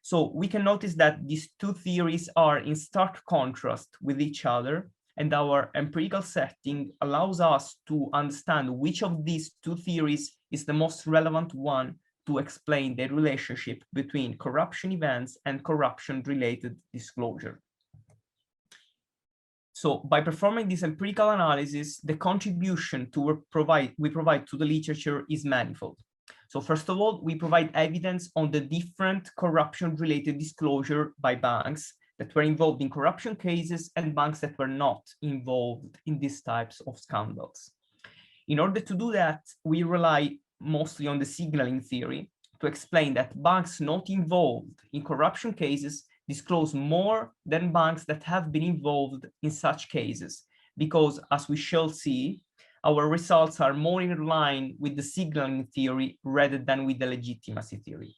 So we can notice that these two theories are in stark contrast with each other, and our empirical setting allows us to understand which of these two theories is the most relevant one to explain the relationship between corruption events and corruption-related disclosure. So by performing this empirical analysis, the contribution we provide to the literature is manifold. So first of all, we provide evidence on the different corruption-related disclosure by banks that were involved in corruption cases and banks that were not involved in these types of scandals. In order to do that, we rely mostly on the signaling theory to explain that banks not involved in corruption cases disclose more than banks that have been involved in such cases, because as we shall see, our results are more in line with the signaling theory rather than with the legitimacy theory.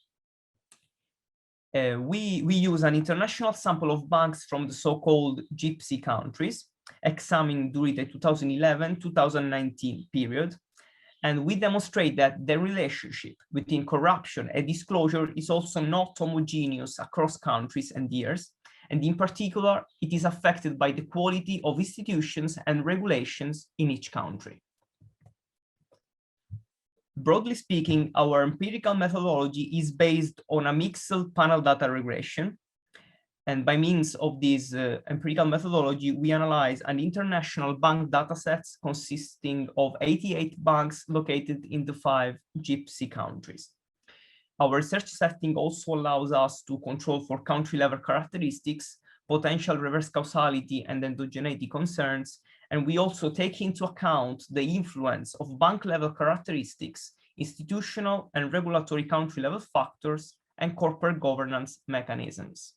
We use an international sample of banks from the so-called Gypsy countries, examined during the 2011-2019 period, and we demonstrate that the relationship between corruption and disclosure is also not homogeneous across countries and years, and in particular, it is affected by the quality of institutions and regulations in each country. Broadly speaking, our empirical methodology is based on a mixed panel data regression. And by means of this empirical methodology, we analyze an international bank datasets consisting of 88 banks located in the 5 Gypsy countries. Our research setting also allows us to control for country-level characteristics, potential reverse causality, and endogeneity concerns. And we also take into account the influence of bank-level characteristics, institutional and regulatory country-level factors, and corporate governance mechanisms.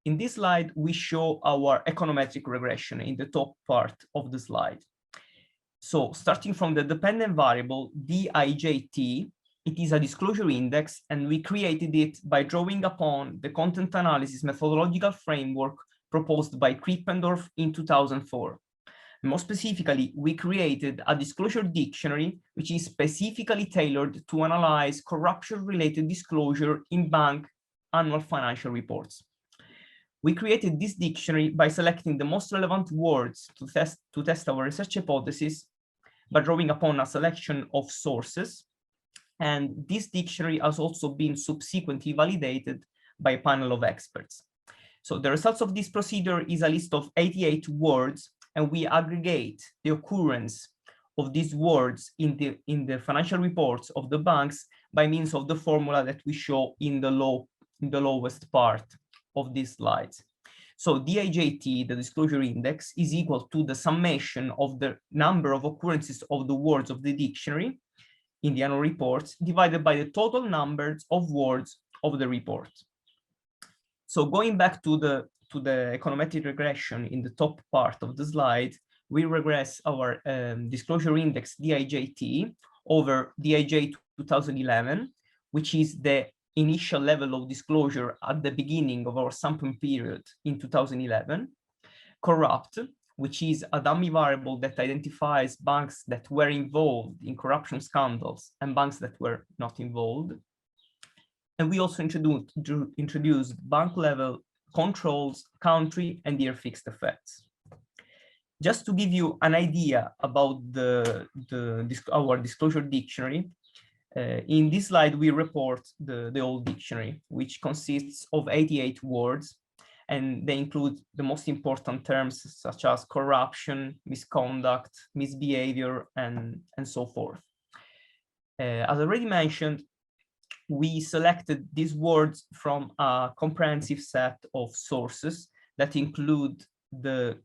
In this slide, we show our econometric regression in the top part of the slide. So starting from the dependent variable DIJT, it is a disclosure index, and we created it by drawing upon the content analysis methodological framework proposed by Krippendorf in 2004. More specifically, we created a disclosure dictionary, which is specifically tailored to analyze corruption-related disclosure in bank annual financial reports. We created this dictionary by selecting the most relevant words to test our research hypothesis by drawing upon a selection of sources. And this dictionary has also been subsequently validated by a panel of experts. So the results of this procedure is a list of 88 words, and we aggregate the occurrence of these words in the financial reports of the banks by means of the formula that we show in the lowest part of these slides. So DIJT, the disclosure index, is equal to the summation of the number of occurrences of the words of the dictionary in the annual reports divided by the total numbers of words of the report. So going back to the econometric regression in the top part of the slide, we regress our disclosure index DIJT over DIJ 2011, which is the initial level of disclosure at the beginning of our sampling period in 2011, corrupt, which is a dummy variable that identifies banks that were involved in corruption scandals and banks that were not involved. And we also introduced bank-level controls, country, and year fixed effects. Just to give you an idea about our disclosure dictionary, in this slide, we report the old dictionary, which consists of 88 words, and they include the most important terms such as corruption, misconduct, misbehavior, and so forth. As already mentioned, we selected these words from a comprehensive set of sources that include the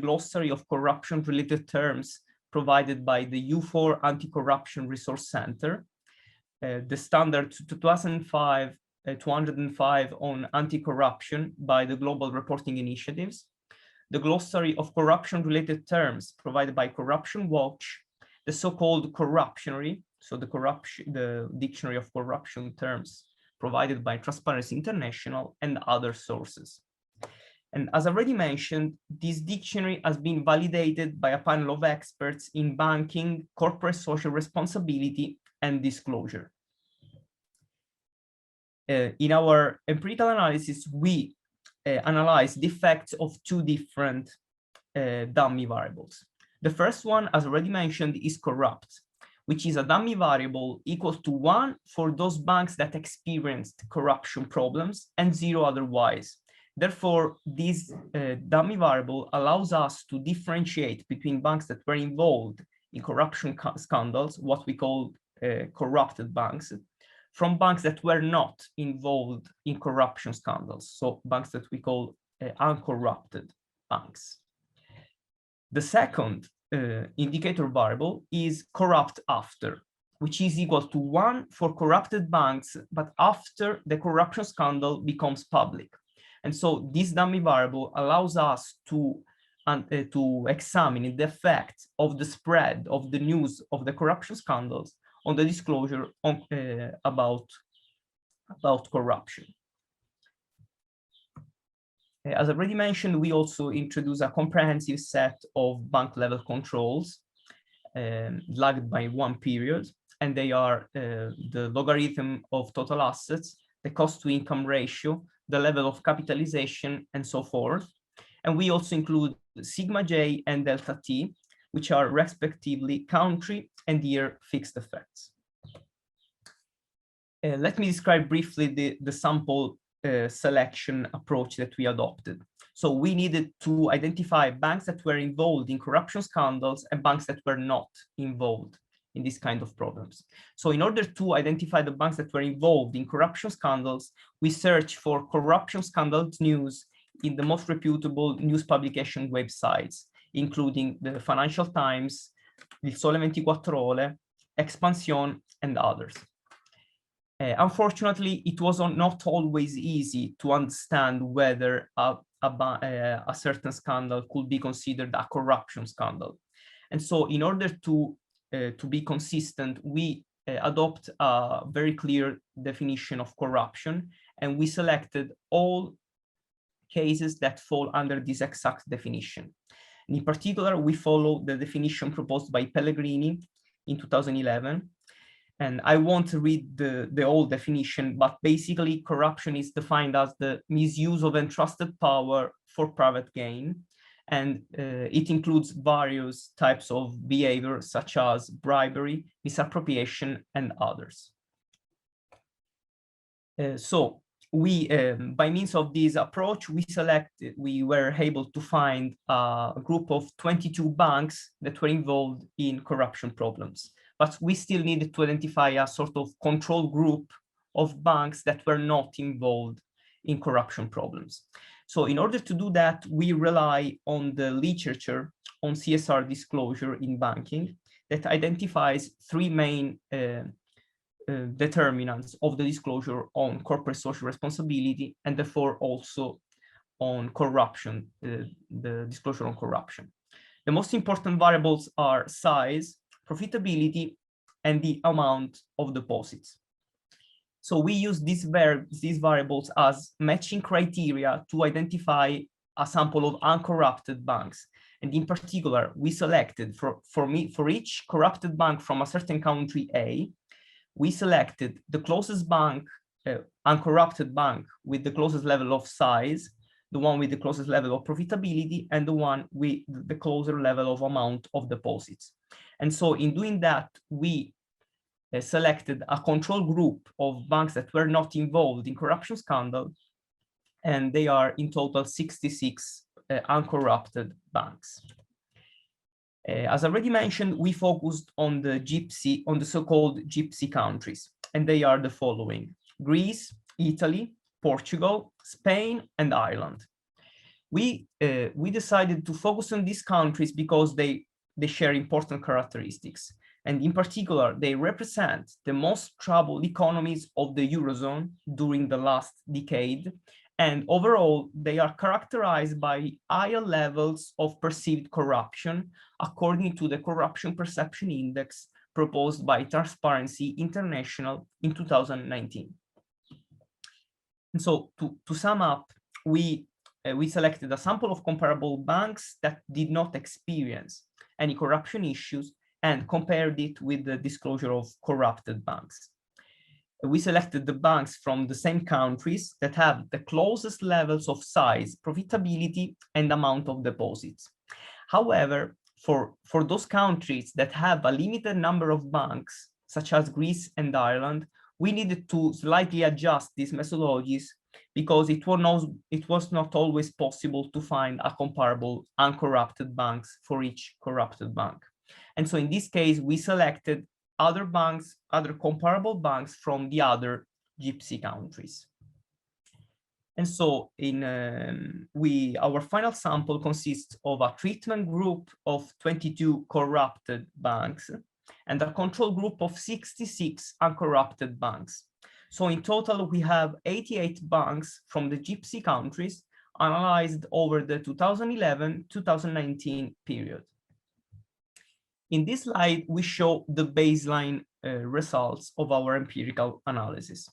glossary of corruption-related terms provided by the U4 Anti-Corruption Resource Center, the standard 2005 205 on anti-corruption by the Global Reporting Initiatives, the glossary of corruption-related terms provided by Corruption Watch, the so-called corruptionary, so the dictionary of corruption terms provided by Transparency International, and other sources. And as already mentioned, this dictionary has been validated by a panel of experts in banking, corporate social responsibility, and disclosure. In our empirical analysis, we analyzed the effects of two different dummy variables. The first one, as already mentioned, is corrupt, which is a dummy variable equal to 1 for those banks that experienced corruption problems and 0 otherwise. Therefore, this dummy variable allows us to differentiate between banks that were involved in corruption scandals, what we call corrupted banks, from banks that were not involved in corruption scandals, so banks that we call uncorrupted banks. The second indicator variable is corrupt after, which is equal to 1 for corrupted banks, but after the corruption scandal becomes public. And so this dummy variable allows us to examine the effect of the spread of the news of the corruption scandals on the disclosure on, about corruption. As already mentioned, we also introduce a comprehensive set of bank-level controls lagged by 1 period, and they are the logarithm of total assets, the cost-to-income ratio, the level of capitalization, and so forth. And we also include sigma j and delta t, which are respectively country and year fixed effects. Let me describe briefly the sample selection approach that we adopted. So we needed to identify banks that were involved in corruption scandals and banks that were not involved in this kind of problems. So in order to identify the banks that were involved in corruption scandals, we searched for corruption scandals news in the most reputable news publication websites, including the Financial Times, Il Sole 24 Ore, Expansión, and others. Unfortunately, it was not always easy to understand whether a certain scandal could be considered a corruption scandal. And so in order to be consistent, we adopt a very clear definition of corruption, and we selected all cases that fall under this exact definition. And in particular, we follow the definition proposed by Pellegrini in 2011. And I won't read the old definition, but basically corruption is defined as the misuse of entrusted power for private gain. And it includes various types of behavior, such as bribery, misappropriation, and others. So we, by means of this approach, we were able to find a group of 22 banks that were involved in corruption problems. But we still needed to identify a sort of control group of banks that were not involved in corruption problems. So in order to do that, we rely on the literature on CSR disclosure in banking that identifies three main determinants of the disclosure on corporate social responsibility, and therefore also on corruption, the disclosure on corruption. The most important variables are size, profitability, and the amount of deposits. So we use these variables as matching criteria to identify a sample of uncorrupted banks. And in particular, we selected for each corrupted bank from a certain country A, we selected the closest bank, uncorrupted bank with the closest level of size, the one with the closest level of profitability, and the one with the closer level of amount of deposits. And so in doing that, we selected a control group of banks that were not involved in corruption scandal, and they are in total 66 uncorrupted banks. As already mentioned, we focused on the so-called Gypsy countries, and they are the following: Greece, Italy, Portugal, Spain, and Ireland. We decided to focus on these countries because they share important characteristics. And in particular, they represent the most troubled economies of the Eurozone during the last decade. And overall, they are characterized by higher levels of perceived corruption, according to the Corruption Perception Index proposed by Transparency International in 2019. And so to sum up, we selected a sample of comparable banks that did not experience any corruption issues and compared it with the disclosure of corrupted banks. We selected the banks from the same countries that have the closest levels of size, profitability, and amount of deposits. However, for those countries that have a limited number of banks, such as Greece and Ireland, we needed to slightly adjust these methodologies because it was not always possible to find a comparable uncorrupted banks for each corrupted bank. And so in this case, we selected other banks, other comparable banks from the other Gypsy countries. And so our final sample consists of a treatment group of 22 corrupted banks and a control group of 66 uncorrupted banks. So in total, we have 88 banks from the Gypsy countries analyzed over the 2011-2019 period. In this slide, we show the baseline results of our empirical analysis.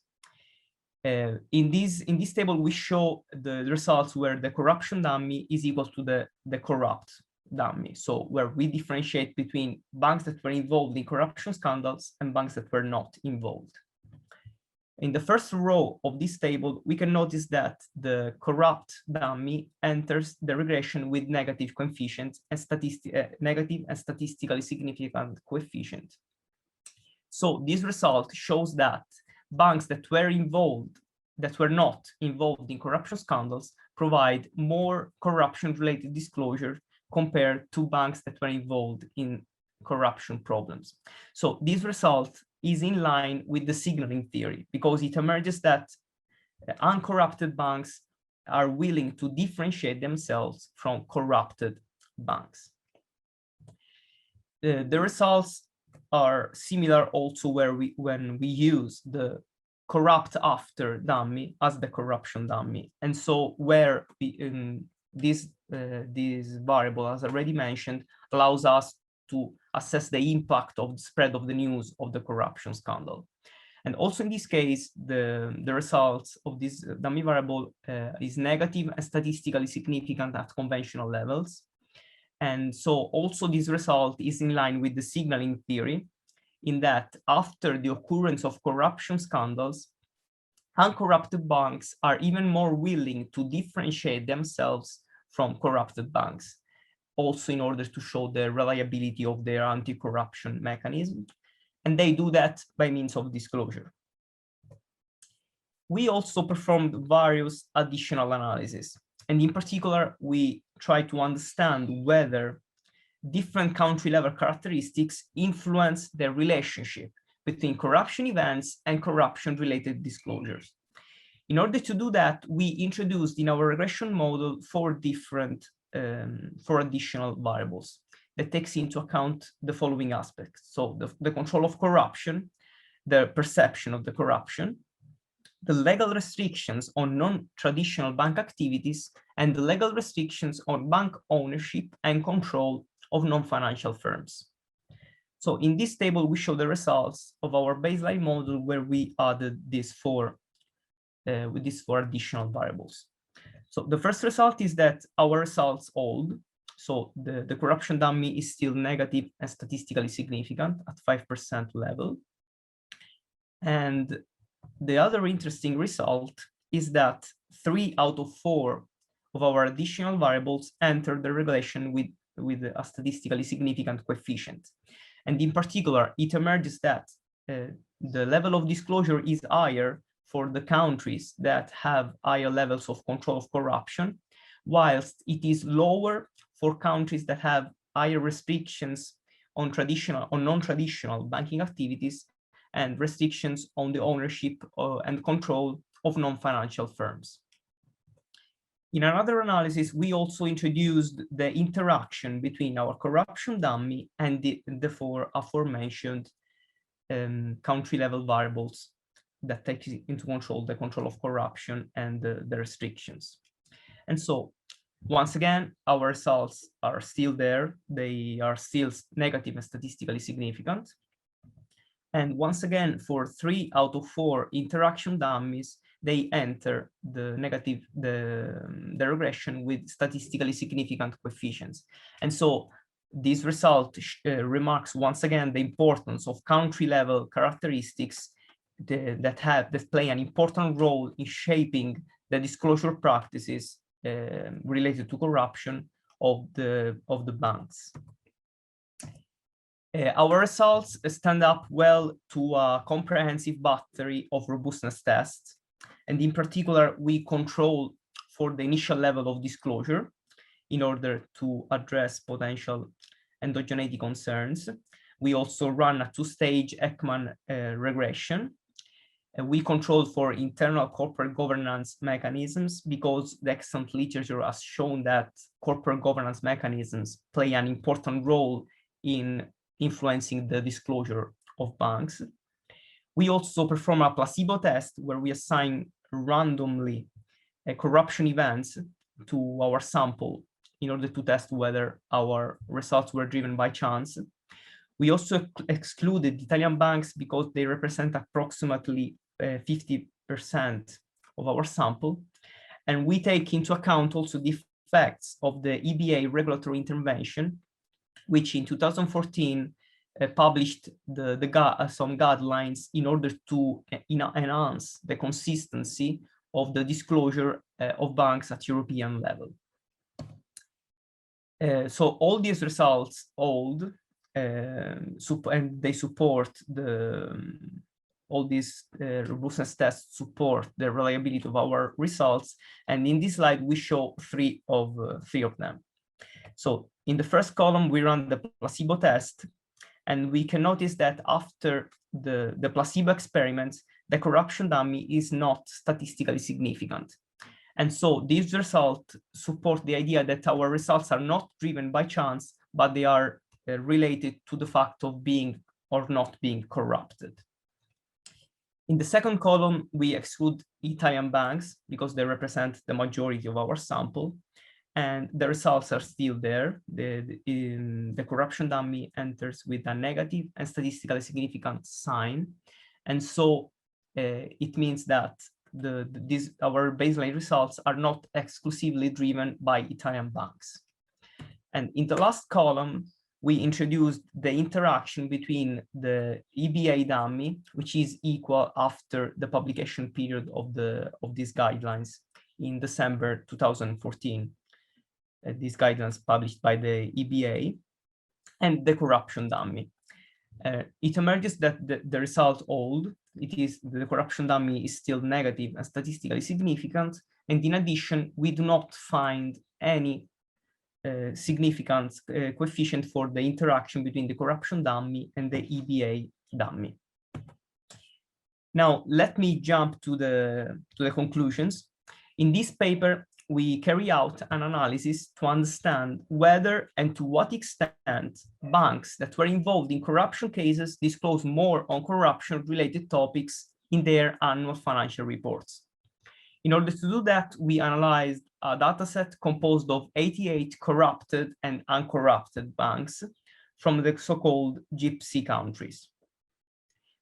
In this table, we show the results where the corruption dummy is equal to the corrupt dummy. So where we differentiate between banks that were involved in corruption scandals and banks that were not involved. In the first row of this table, we can notice that the corrupt dummy enters the regression with negative coefficients and negative and statistically significant coefficient. So this result shows that banks that were not involved in corruption scandals provide more corruption-related disclosure compared to banks that were involved in corruption problems. So this result is in line with the signaling theory because it emerges that uncorrupted banks are willing to differentiate themselves from corrupted banks. The results are similar also when we use the corrupt after dummy as the corruption dummy. And so where this variable, as already mentioned, allows us to assess the impact of the spread of the news of the corruption scandal. And also in this case, the results of this dummy variable is negative and statistically significant at conventional levels. And so also this result is in line with the signaling theory, in that after the occurrence of corruption scandals, uncorrupted banks are even more willing to differentiate themselves from corrupted banks, also in order to show the reliability of their anti-corruption mechanism. And they do that by means of disclosure. We also performed various additional analyses. And in particular, we try to understand whether different country level characteristics influence the relationship between corruption events and corruption related disclosures. In order to do that, we introduced in our regression model four additional variables that takes into account the following aspects. So the control of corruption, the perception of the corruption, the legal restrictions on non-traditional bank activities, and the legal restrictions on bank ownership and control of non-financial firms. So in this table, we show the results of our baseline model where we added these four additional variables. So the first result is that our results hold. So the corruption dummy is still negative and statistically significant at 5% level. And the other interesting result is that 3 out of 4 of our additional variables enter the regulation with a statistically significant coefficient. And in particular, it emerges that the level of disclosure is higher for the countries that have higher levels of control of corruption, whilst it is lower for countries that have higher restrictions on non-traditional banking activities and restrictions on the ownership and control of non-financial firms. In another analysis, we also introduced the interaction between our corruption dummy and the four aforementioned country-level variables that take into control the control of corruption and the restrictions. And so, once again, our results are still there. They are still negative and statistically significant. And once again, for 3 out of 4 interaction dummies, they enter the regression with statistically significant coefficients. And so this result remarks once again the importance of country-level characteristics that play an important role in shaping the disclosure practices related to corruption of the banks. Our results stand up well to a comprehensive battery of robustness tests. And in particular, we control for the initial level of disclosure in order to address potential endogeneity concerns. We also run a 2-stage Ekman regression. We control for internal corporate governance mechanisms because the excellent literature has shown that corporate governance mechanisms play an important role in influencing the disclosure of banks. We also perform a placebo test where we assign randomly corruption events to our sample in order to test whether our results were driven by chance. We also excluded Italian banks because they represent approximately 50% of our sample. And we take into account also the effects of the EBA regulatory intervention, which in 2014 published some guidelines in order to enhance the consistency of the disclosure of banks at European level. So all these results hold, and they support all these robustness tests support the reliability of our results. And in this slide, we show three of them. So in the first column, we run the placebo test, and we can notice that after the placebo experiments, the corruption dummy is not statistically significant. And so these results support the idea that our results are not driven by chance, but they are related to the fact of being or not being corrupted. In the second column, we exclude Italian banks because they represent the majority of our sample, and the results are still there. The corruption dummy enters with a negative and statistically significant sign. And so it means that our baseline results are not exclusively driven by Italian banks. And in the last column, we introduced the interaction between the EBA dummy, which is equal after the publication period of these guidelines in December 2014. These guidelines published by the EBA, and the corruption dummy. It emerges that the result hold. It is the corruption dummy is still negative and statistically significant. And in addition, we do not find any significant coefficient for the interaction between the corruption dummy and the EBA dummy. Now, let me jump to the conclusions. In this paper, we carry out an analysis to understand whether and to what extent banks that were involved in corruption cases disclose more on corruption-related topics in their annual financial reports. In order to do that, we analyzed a dataset composed of 88 corrupted and uncorrupted banks from the so-called Gypsy countries.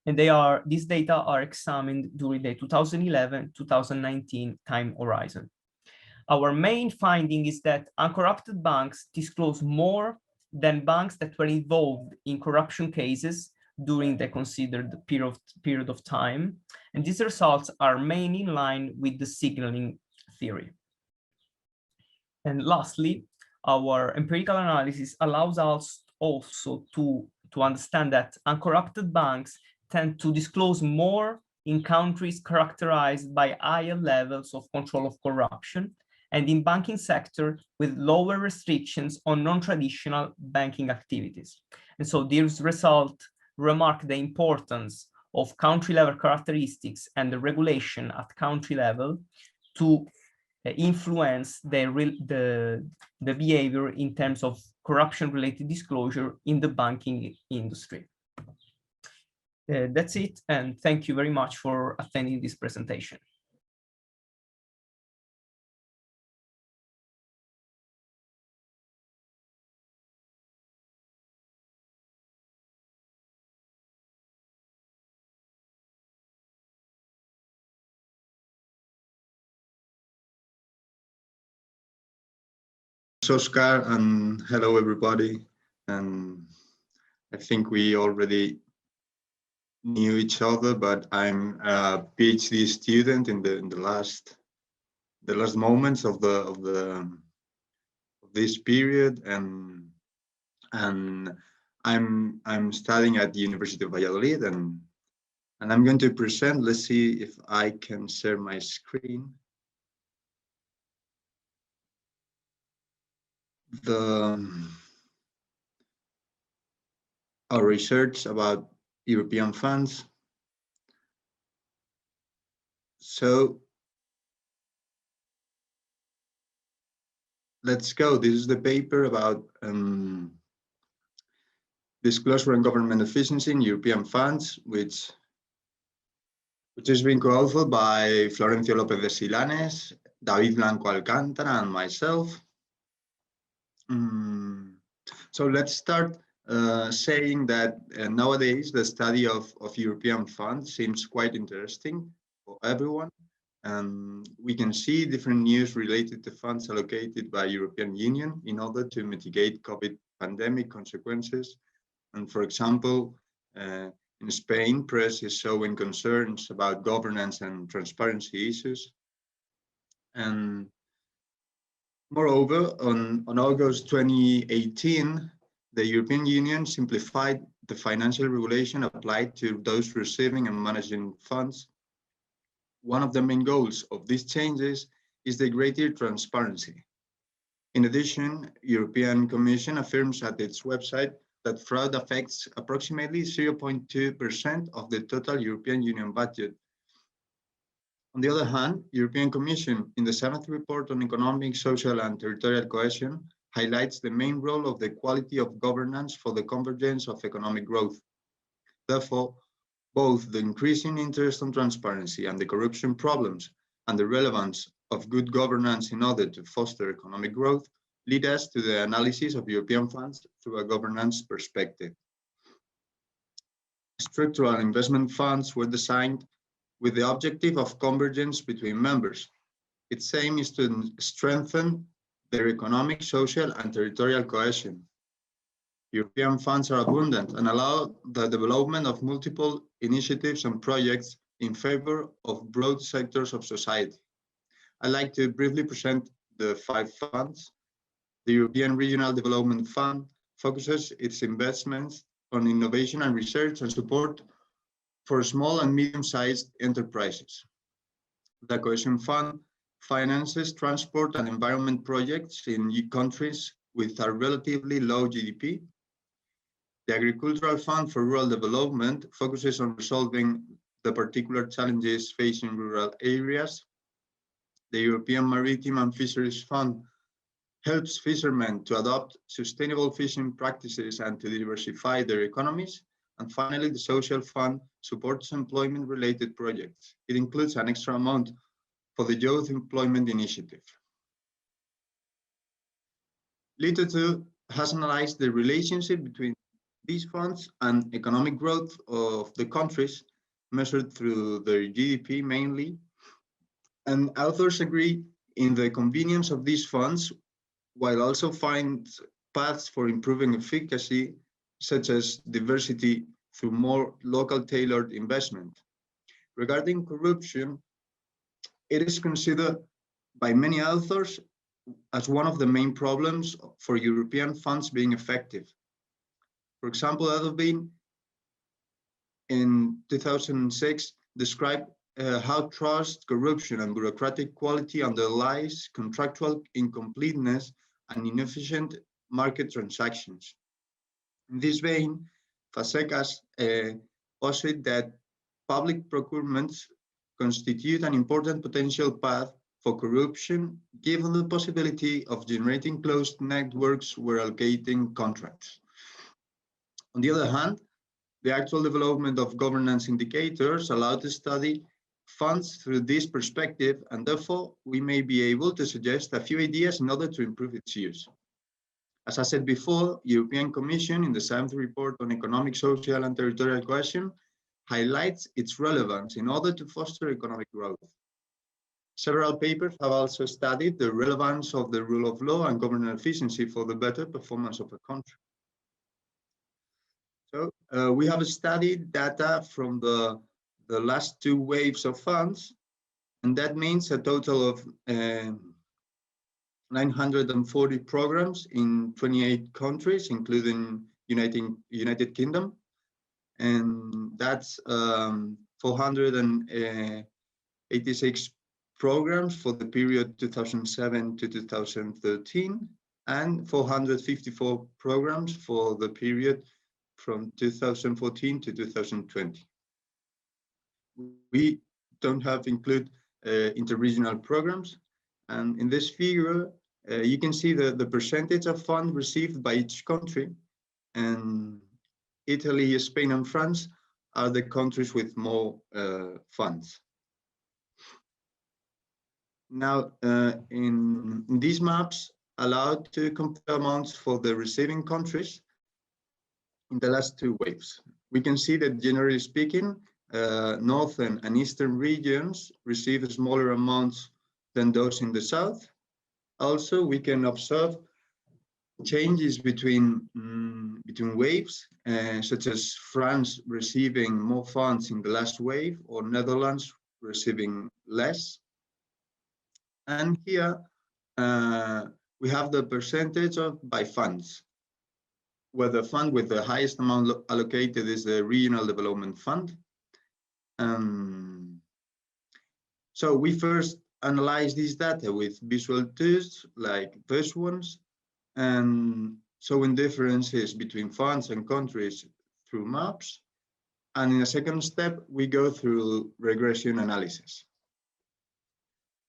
And these data are examined during the 2011-2019 time horizon. Our main finding is that uncorrupted banks disclose more than banks that were involved in corruption cases during the considered period of time. And these results are mainly in line with the signaling theory. And lastly, our empirical analysis allows us also to understand that uncorrupted banks tend to disclose more in countries characterized by higher levels of control of corruption, and in banking sector with lower restrictions on non-traditional banking activities. And so these results remark the importance of country-level characteristics and the regulation at country level to influence the behavior in terms of corruption-related disclosure in the banking industry. That's it, and thank you very much for attending this presentation. Oscar, and hello everybody. And I think we already knew each other, but I'm a PhD student in the last moments of this period, and I'm studying at the University of Valladolid, and I'm going to present. Let's see if I can share my screen. Our research about European funds. So let's go. This is the paper about disclosure and government efficiency in European funds, which has been co-authored by Florencio López de Silanes, David Blanco Alcántara, and myself. So let's start saying that nowadays the study of European funds seems quite interesting for everyone. And we can see different news related to funds allocated by European Union in order to mitigate COVID pandemic consequences. And for example, in Spain, press is showing concerns about governance and transparency issues. And moreover, on August 2018, the European Union simplified the financial regulation applied to those receiving and managing funds. One of the main goals of these changes is the greater transparency. In addition, European Commission affirms at its website that fraud affects approximately 0.2% of the total European Union budget. On the other hand, European Commission, in the 7th report on economic, social, and territorial cohesion, highlights the main role of the quality of governance for the convergence of economic growth. Therefore, both the increasing interest on transparency and the corruption problems and the relevance of good governance in order to foster economic growth lead us to the analysis of European funds through a governance perspective. Structural investment funds were designed with the objective of convergence between members. Its aim is to strengthen their economic, social, and territorial cohesion. European funds are abundant and allow the development of multiple initiatives and projects in favor of broad sectors of society. I'd like to briefly present the 5 funds. The European Regional Development Fund focuses its investments on innovation and research and support for small and medium-sized enterprises. The Cohesion Fund finances transport and environment projects in countries with a relatively low GDP. The Agricultural Fund for Rural Development focuses on resolving the particular challenges facing rural areas. The European Maritime and Fisheries Fund helps fishermen to adopt sustainable fishing practices and to diversify their economies. And finally, the Social Fund supports employment-related projects. It includes an extra amount for the Youth Employment Initiative. Little 2 has analyzed the relationship between these funds and economic growth of the countries measured through their GDP mainly. And authors agree in the convenience of these funds, while also find paths for improving efficacy, such as diversity through more local tailored investment. Regarding corruption, it is considered by many authors as one of the main problems for European funds being effective. For example, Adelbein in 2006 described how trust, corruption, and bureaucratic quality underlies contractual incompleteness and inefficient market transactions. In this vein, Fazekas posit that public procurements constitute an important potential path for corruption, given the possibility of generating closed networks where allocating contracts. On the other hand, the actual development of governance indicators allow to study funds through this perspective, and therefore we may be able to suggest a few ideas in order to improve its use. As I said before, European Commission in the 7th report on economic, social, and territorial cohesion highlights its relevance in order to foster economic growth. Several papers have also studied the relevance of the rule of law and governance efficiency for the better performance of a country. So we have studied data from the last 2 waves of funds, and that means a total of 940 programs in 28 countries, including United Kingdom, and that's 486 programs for the period 2007 to 2013, and 454 programs for the period from 2014 to 2020. We don't have include interregional programs, and in this figure you can see the percentage of funds received by each country, and Italy, Spain, and France are the countries with more funds. Now, in these maps, allowed to compare amounts for the receiving countries in the last 2 waves. We can see that, generally speaking, northern and eastern regions receive smaller amounts than those in the south. Also, we can observe changes between waves, such as France receiving more funds in the last wave, or Netherlands receiving less. And here we have the percentage by funds, where the fund with the highest amount allocated is the Regional Development Fund. So we first analyze this data with visual tools like these ones, and showing differences between funds and countries through maps. And in a second step, we go through regression analysis.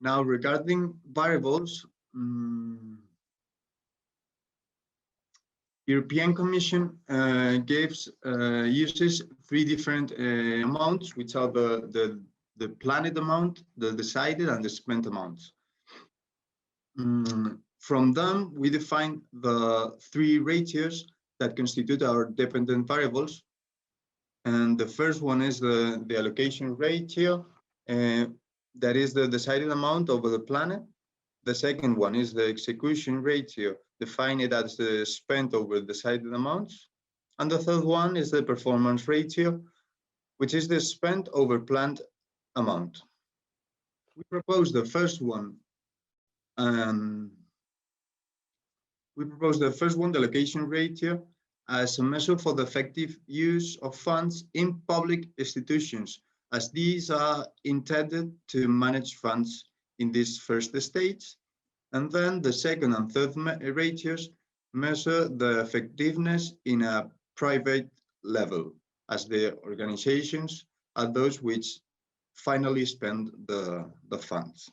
Now, regarding variables, European Commission uses 3 different amounts, which are the planned amount, the decided, and the spent amounts. From them, we define the 3 ratios that constitute our dependent variables. And the first one is the allocation ratio, that is the decided amount over the planned. The second one is the execution ratio, defined as the spent over decided amounts. And the third one is the performance ratio, which is the spent over planned amount. We propose the first one. The allocation ratio, as a measure for the effective use of funds in public institutions, as these are intended to manage funds in this first stage. And then the second and third ratios measure the effectiveness in a private level, as the organizations are those which finally spend the funds.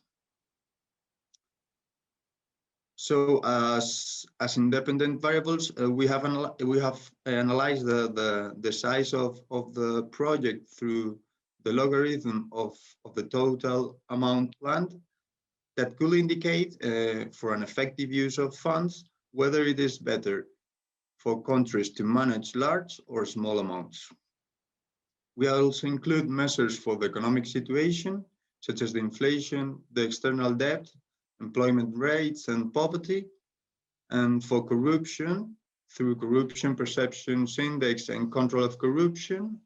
So as independent variables, we have analyzed the size of the project through the logarithm of the total amount planned, that could indicate for an effective use of funds whether it is better for countries to manage large or small amounts. We also include measures for the economic situation, such as the inflation, the external debt, employment rates, and poverty, and for corruption, through Corruption Perceptions Index and Control of Corruption,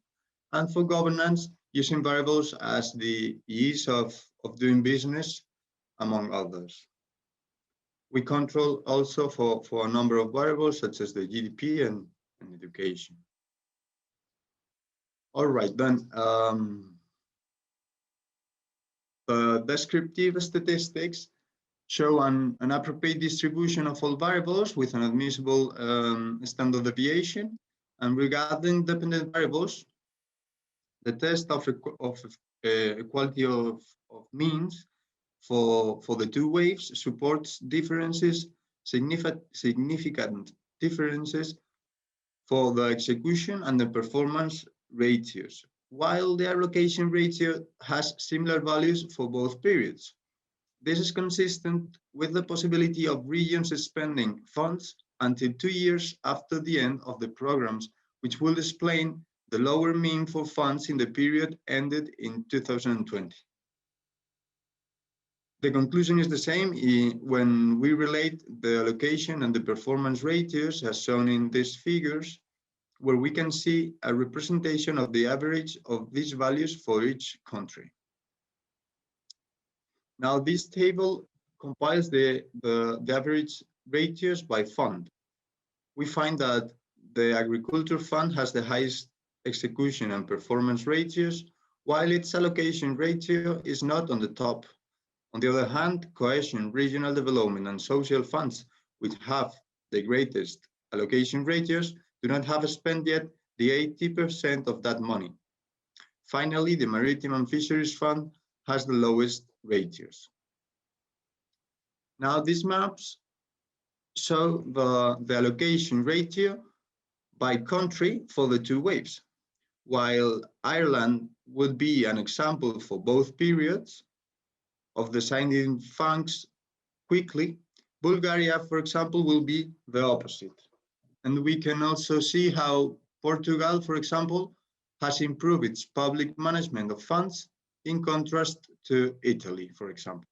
and for governance, using variables as the ease of doing business, among others. We control also for a number of variables, such as the GDP and education. All right, then. The descriptive statistics show an appropriate distribution of all variables with an admissible standard deviation. And regarding dependent variables, the test of equality of means for the two waves supports significant differences for the execution and the performance ratios, while the allocation ratio has similar values for both periods. This is consistent with the possibility of regions spending funds until 2 years after the end of the programs, which will explain the lower mean for funds in the period ended in 2020. The conclusion is the same when we relate the allocation and the performance ratios as shown in these figures, where we can see a representation of the average of these values for each country. Now, this table compiles the average ratios by fund. We find that the agriculture fund has the highest execution and performance ratios, while its allocation ratio is not on the top. On the other hand, cohesion, regional development, and social funds, which have the greatest allocation ratios, do not have spent yet the 80% of that money. Finally, the Maritime and Fisheries Fund has the lowest ratios. Now, these maps show the allocation ratio by country for the two waves. While Ireland would be an example for both periods of designing funds quickly, Bulgaria, for example, will be the opposite. And we can also see how Portugal, for example, has improved its public management of funds in contrast to Italy, for example.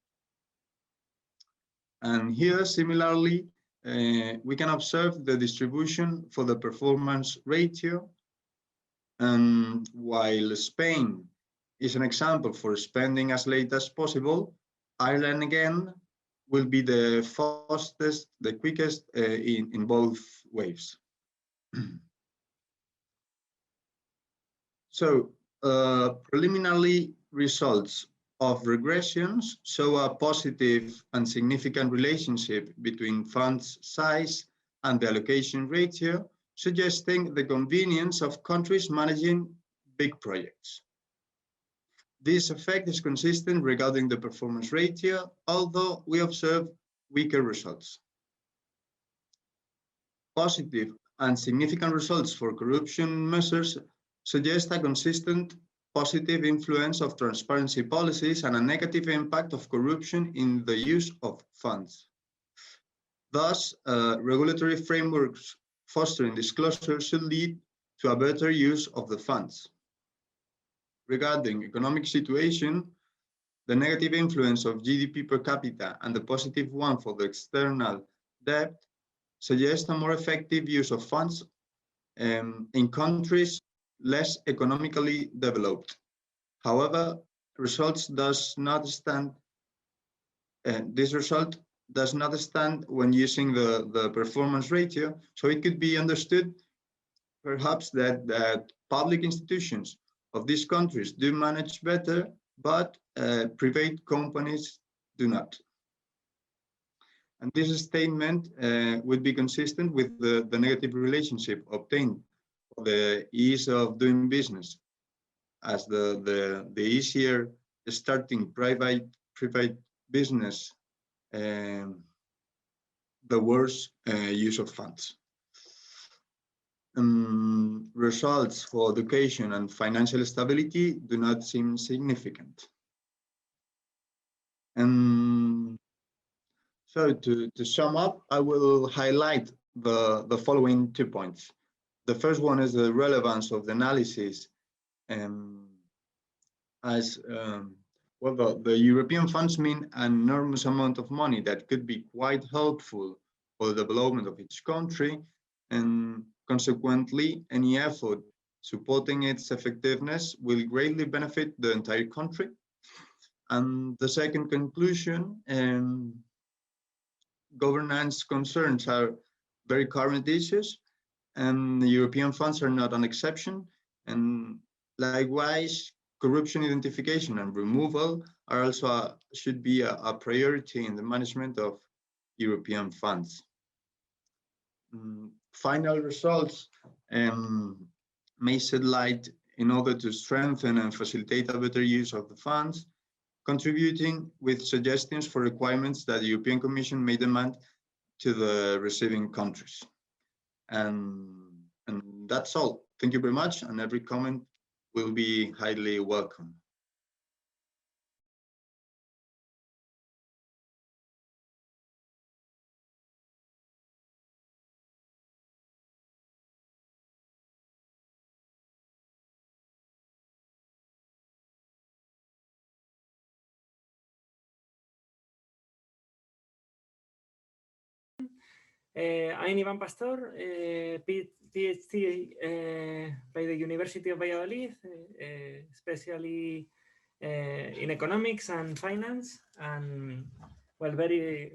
And here, similarly, we can observe the distribution for the performance ratio. And while Spain is an example for spending as late as possible, Ireland again will be the fastest, the quickest in both waves. So preliminary results of regressions show a positive and significant relationship between funds size and the allocation ratio, suggesting the convenience of countries managing big projects. This effect is consistent regarding the performance ratio, although we observe weaker results. Positive and significant results for corruption measures suggest a consistent positive influence of transparency policies and a negative impact of corruption in the use of funds. Thus, regulatory frameworks fostering disclosure should lead to a better use of the funds. Regarding economic situation, the negative influence of GDP per capita and the positive one for the external debt suggest a more effective use of funds in countries less economically developed. However, results does not stand. This result does not stand when using the performance ratio, so it could be understood perhaps that public institutions of these countries do manage better, but private companies do not. And this statement would be consistent with the negative relationship obtained for the ease of doing business, as the easier starting private business, the worse use of funds. Results for education and financial stability do not seem significant. So to sum up, I will highlight the following 2 points. The first one is the relevance of the analysis, well, the European funds mean an enormous amount of money that could be quite helpful for the development of each country, and consequently, any effort supporting its effectiveness will greatly benefit the entire country. And the second conclusion, governance concerns are very current issues, and the European funds are not an exception. And likewise, corruption identification and removal are also should be a priority in the management of European funds. Final results may shed light in order to strengthen and facilitate a better use of the funds, contributing with suggestions for requirements that the European Commission may demand to the receiving countries. And that's all. Thank you very much, and every comment will be highly welcome. I'm Ivan Pastor, PhD by the University of Valladolid, especially in economics and finance, and well, very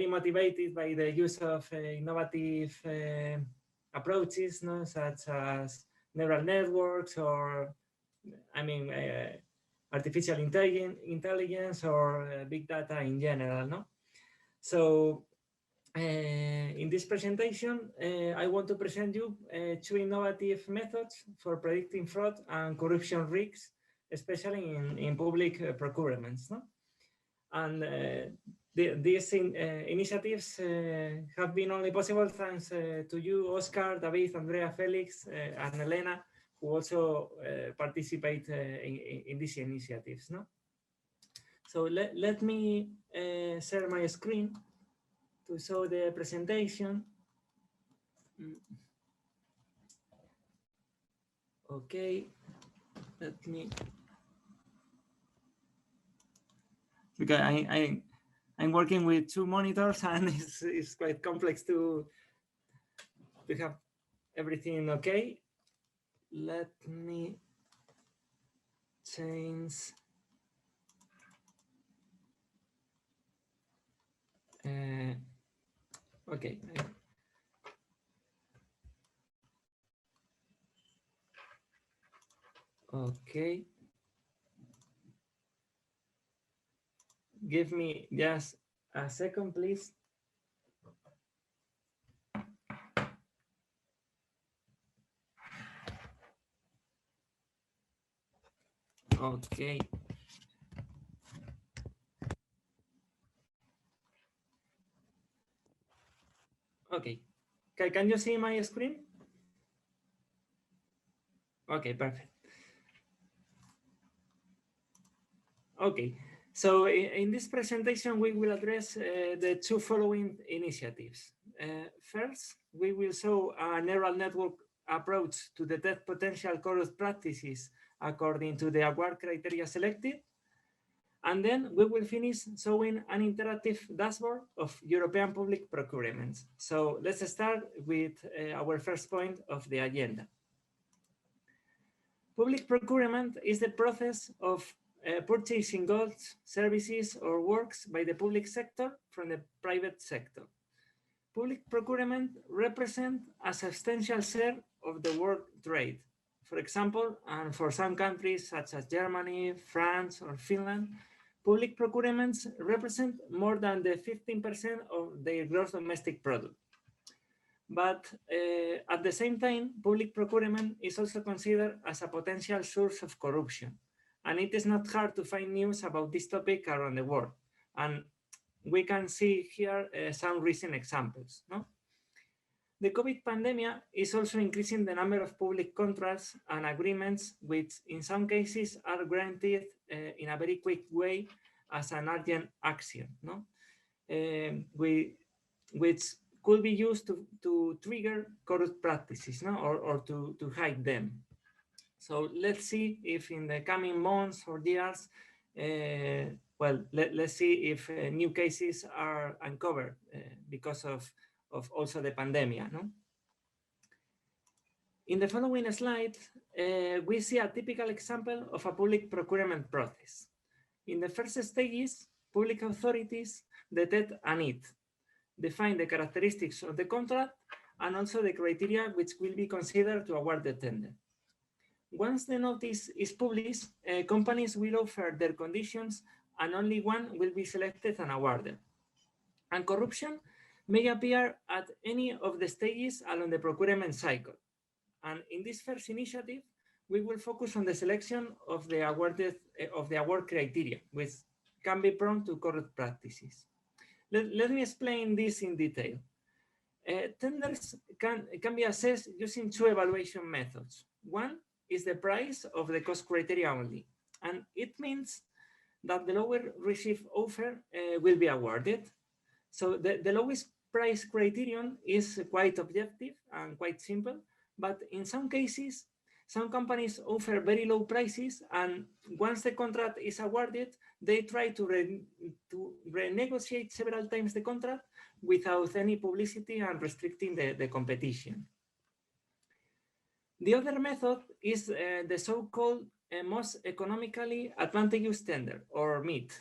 motivated by the use of innovative approaches, no, such as neural networks, or artificial intelligence, or big data in general, no. So in this presentation, I want to present you 2 innovative methods for predicting fraud and corruption risks, especially in public procurements. No? And these initiatives have been only possible thanks to you, Oscar, David, Andrea, Felix, and Elena, who also participate in these initiatives. No? So let me share my screen to show the presentation. Okay, let me, because I'm working with 2 monitors, and it's quite complex to have everything okay. Let me change. Okay. Okay. Give me just a second, please. Okay. Okay. Can you see my screen? Okay, perfect. Okay, so in this presentation, we will address the 2 following initiatives. First, we will show a neural network approach to detect potential corrupt practices according to the award criteria selected. And then we will finish showing an interactive dashboard of European public procurements. So let's start with our first point of the agenda. Public procurement is the process of purchasing goods, services, or works by the public sector from the private sector. Public procurement represents a substantial share of the world trade. For example, and for some countries such as Germany, France, or Finland, public procurements represent more than the 15% of their gross domestic product. But at the same time, public procurement is also considered as a potential source of corruption. And it is not hard to find news about this topic around the world. And we can see here some recent examples. No? The COVID pandemic is also increasing the number of public contracts and agreements, which in some cases are granted in a very quick way as an urgent action, no? Which could be used to trigger corrupt practices, no? or to hide them. So let's see if in the coming months or years, let's see if new cases are uncovered because of also the pandemic. No? In the following slide, we see a typical example of a public procurement process. In the first stages, public authorities detect a need, define the characteristics of the contract, and also the criteria which will be considered to award the tender. Once the notice is published, companies will offer their conditions and only one will be selected and awarded. And corruption may appear at any of the stages along the procurement cycle. And in this first initiative, we will focus on the selection of the award criteria, which can be prone to corrupt practices. Let me explain this in detail. Tenders can be assessed using two evaluation methods. One is the price of the cost criteria only, and it means that the lower received offer will be awarded. So the lowest price criterion is quite objective and quite simple, but in some cases, some companies offer very low prices, and once the contract is awarded, they try to renegotiate several times the contract without any publicity and restricting the competition. The other method is the so-called most economically advantageous tender, or MIT.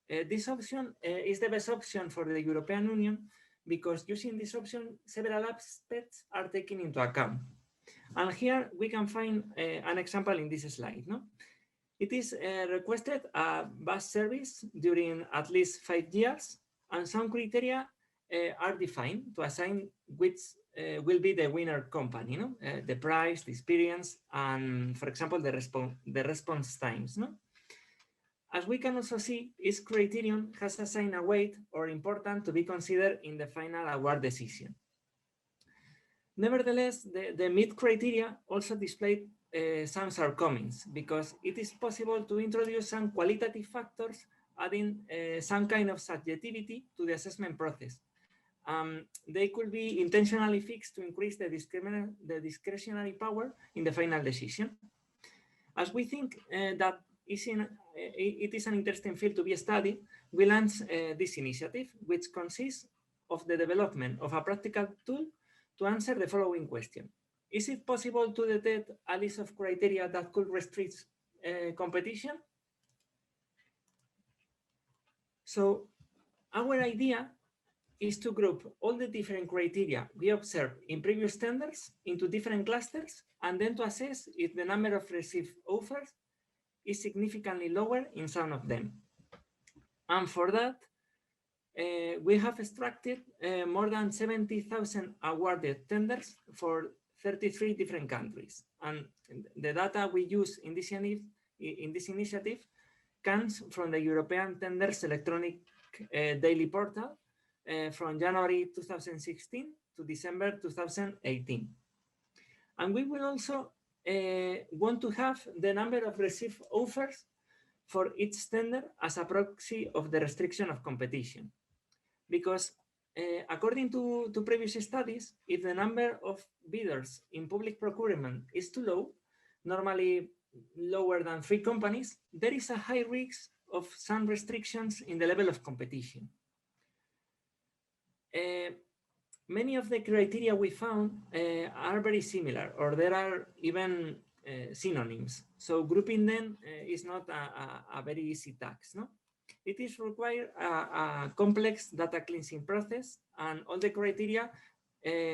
This option is the best option for the European Union because using this option, several aspects are taken into account. And here we can find an example in this slide. No? It is requested a bus service during at least 5 years, and some criteria are defined to assign which will be the winner company, no? The price, the experience, and for example, the response times. No? As we can also see, each criterion has assigned a weight or importance to be considered in the final award decision. Nevertheless, the MIT criteria also displayed some shortcomings because it is possible to introduce some qualitative factors, adding some kind of subjectivity to the assessment process. They could be intentionally fixed to increase the discretionary power in the final decision. As we think that it is an interesting field to be studied, we launched this initiative, which consists of the development of a practical tool to answer the following question. Is it possible to detect a list of criteria that could restrict competition? So our idea is to group all the different criteria we observed in previous tenders into different clusters, and then to assess if the number of received offers is significantly lower in some of them. And for that, we have extracted more than 70,000 awarded tenders for 33 different countries. And the data we use in this initiative comes from the European Tenders Electronic Daily Portal from January 2016 to December 2018. And we will also want to have the number of received offers for each tender as a proxy of the restriction of competition. Because according to previous studies, if the number of bidders in public procurement is too low, normally lower than 3 companies, there is a high risk of some restrictions in the level of competition. Many of the criteria we found are very similar, or there are even synonyms. So grouping them is not a very easy task, no? It is required a complex data cleansing process, and all the criteria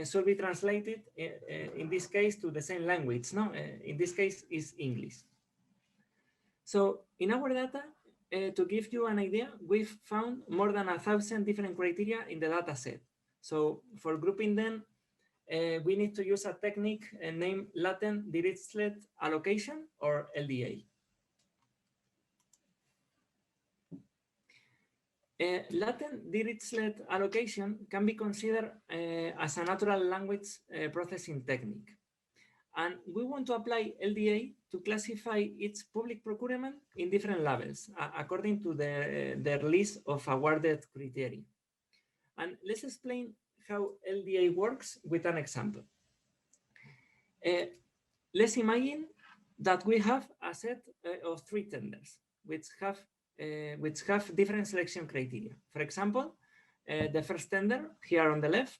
should be translated in this case to the same language, no? In this case is English. So in our data, to give you an idea, we've found more than 1,000 different criteria in the data set. So for grouping them, we need to use a technique named latent Dirichlet allocation, or LDA. Latent Dirichlet allocation can be considered as a natural language processing technique. And we want to apply LDA to classify its public procurement in different levels according to their list of awarded criteria. And let's explain how LDA works with an example. Let's imagine that we have a set of 3 tenders which have different selection criteria. For example, the first tender here on the left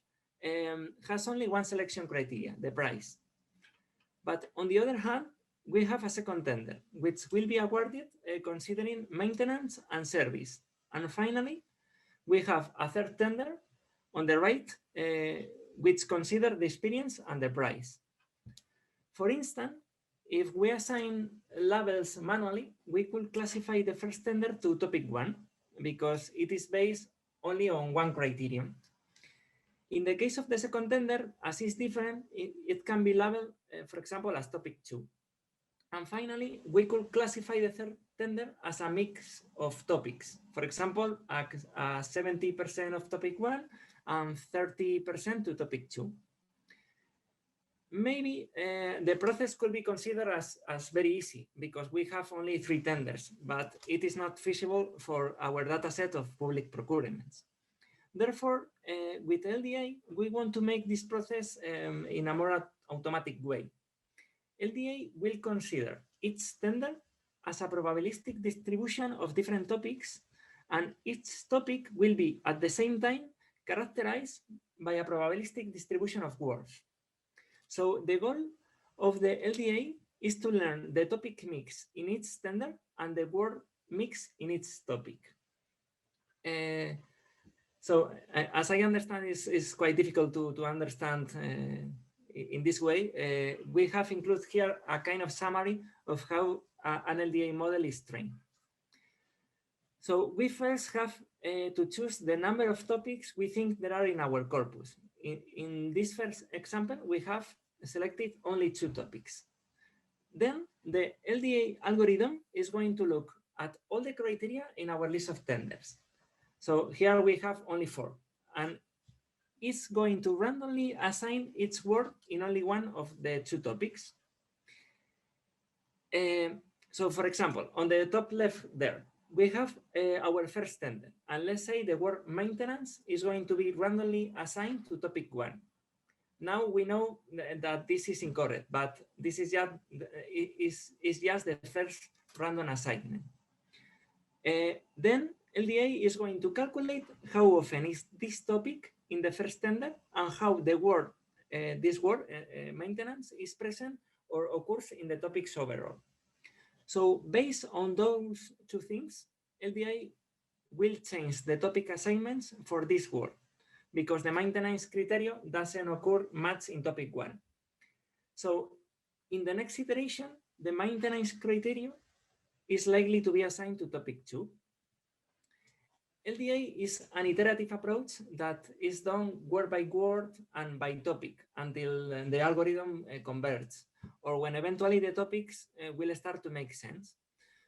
has only one selection criteria, the price. But on the other hand, we have a second tender, which will be awarded considering maintenance and service. And finally, we have a third tender on the right, which consider the experience and the price. For instance, if we assign labels manually, we could classify the first tender to topic 1 because it is based only on one criterion. In the case of the second tender, as it's different, it can be labeled, for example, as topic 2. And finally, we could classify the third tender as a mix of topics. For example, 70% of topic 1 and 30% to topic 2. Maybe the process could be considered as very easy because we have only 3 tenders, but it is not feasible for our data set of public procurements. Therefore, with LDA, we want to make this process in a more automatic way. LDA will consider each tender as a probabilistic distribution of different topics, and each topic will be at the same time characterized by a probabilistic distribution of words. So the goal of the LDA is to learn the topic mix in each tender and the word mix in each topic. So as I understand, it's quite difficult to understand in this way. We have included here a kind of summary of how an LDA model is trained. So we first have to choose the number of topics we think there are in our corpus. In this first example, we have selected only 2 topics. Then the LDA algorithm is going to look at all the criteria in our list of tenders. So here we have only 4, and it's going to randomly assign each word in only one of the 2 topics. So for example, on the top left there, we have our first tender, and let's say the word maintenance is going to be randomly assigned to topic 1. Now we know that this is incorrect, but this is just the first random assignment. Then LDA is going to calculate how often is this topic in the first tender and how the word, maintenance, is present or occurs in the topics overall. So based on those 2 things, LDA will change the topic assignments for this word, because the maintenance criteria doesn't occur much in topic 1. So in the next iteration, the maintenance criteria is likely to be assigned to topic 2. LDA is an iterative approach that is done word by word and by topic until the algorithm converges, or when eventually the topics will start to make sense.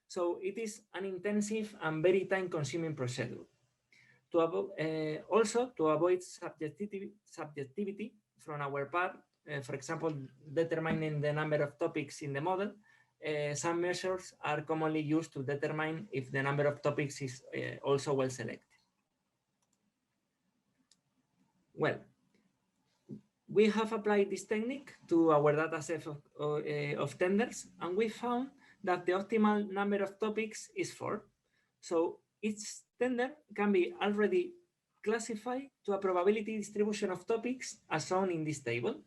So it is an intensive and very time-consuming procedure. Also, to avoid subjectivity from our part, for example, determining the number of topics in the model, some measures are commonly used to determine if the number of topics is also well selected. Well, we have applied this technique to our data set of tenders, and we found that the optimal number of topics is 4. So each tender can be already classified to a probability distribution of topics as shown in this table.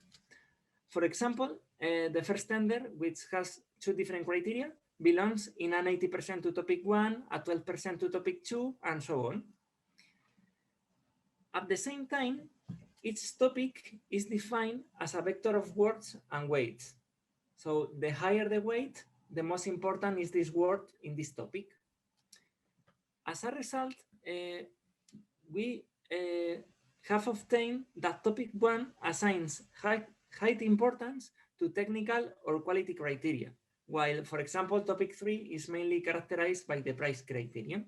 For example, the first tender, which has two different criteria, belongs in an 80% to topic 1, a 12% to topic 2, and so on. At the same time, each topic is defined as a vector of words and weights. So the higher the weight, the most important is this word in this topic. As a result, we have obtained that topic 1 assigns high importance to technical or quality criteria, while, for example, topic 3 is mainly characterized by the price criterion.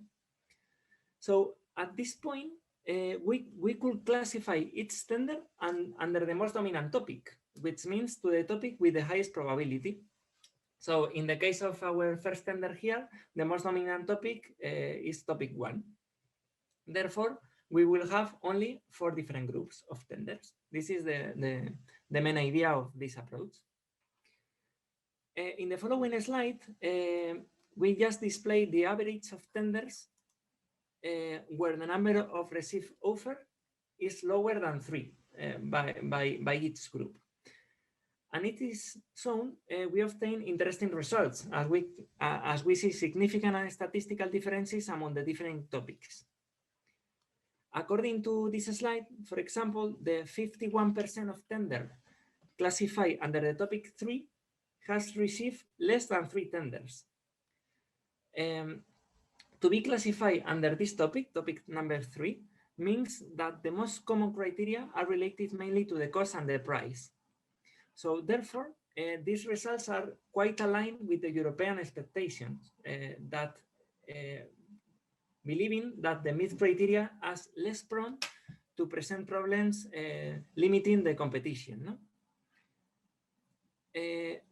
So at this point, we could classify each tender under the most dominant topic, which means to the topic with the highest probability. So in the case of our first tender here, the most dominant topic is topic 1. Therefore, we will have only 4 different groups of tenders. This is the main idea of this approach. In the following slide, we just display the average of tenders where the number of received offer is lower than 3 by each group. And it is shown we obtain interesting results as we see significant and statistical differences among the different topics. According to this slide, for example, the 51% of tender classified under the topic 3 has received less than 3 tenders. To be classified under this topic, topic number 3, means that the most common criteria are related mainly to the cost and the price. So therefore, these results are quite aligned with the European expectations that believing that the MID criteria is less prone to present problems limiting the competition. No?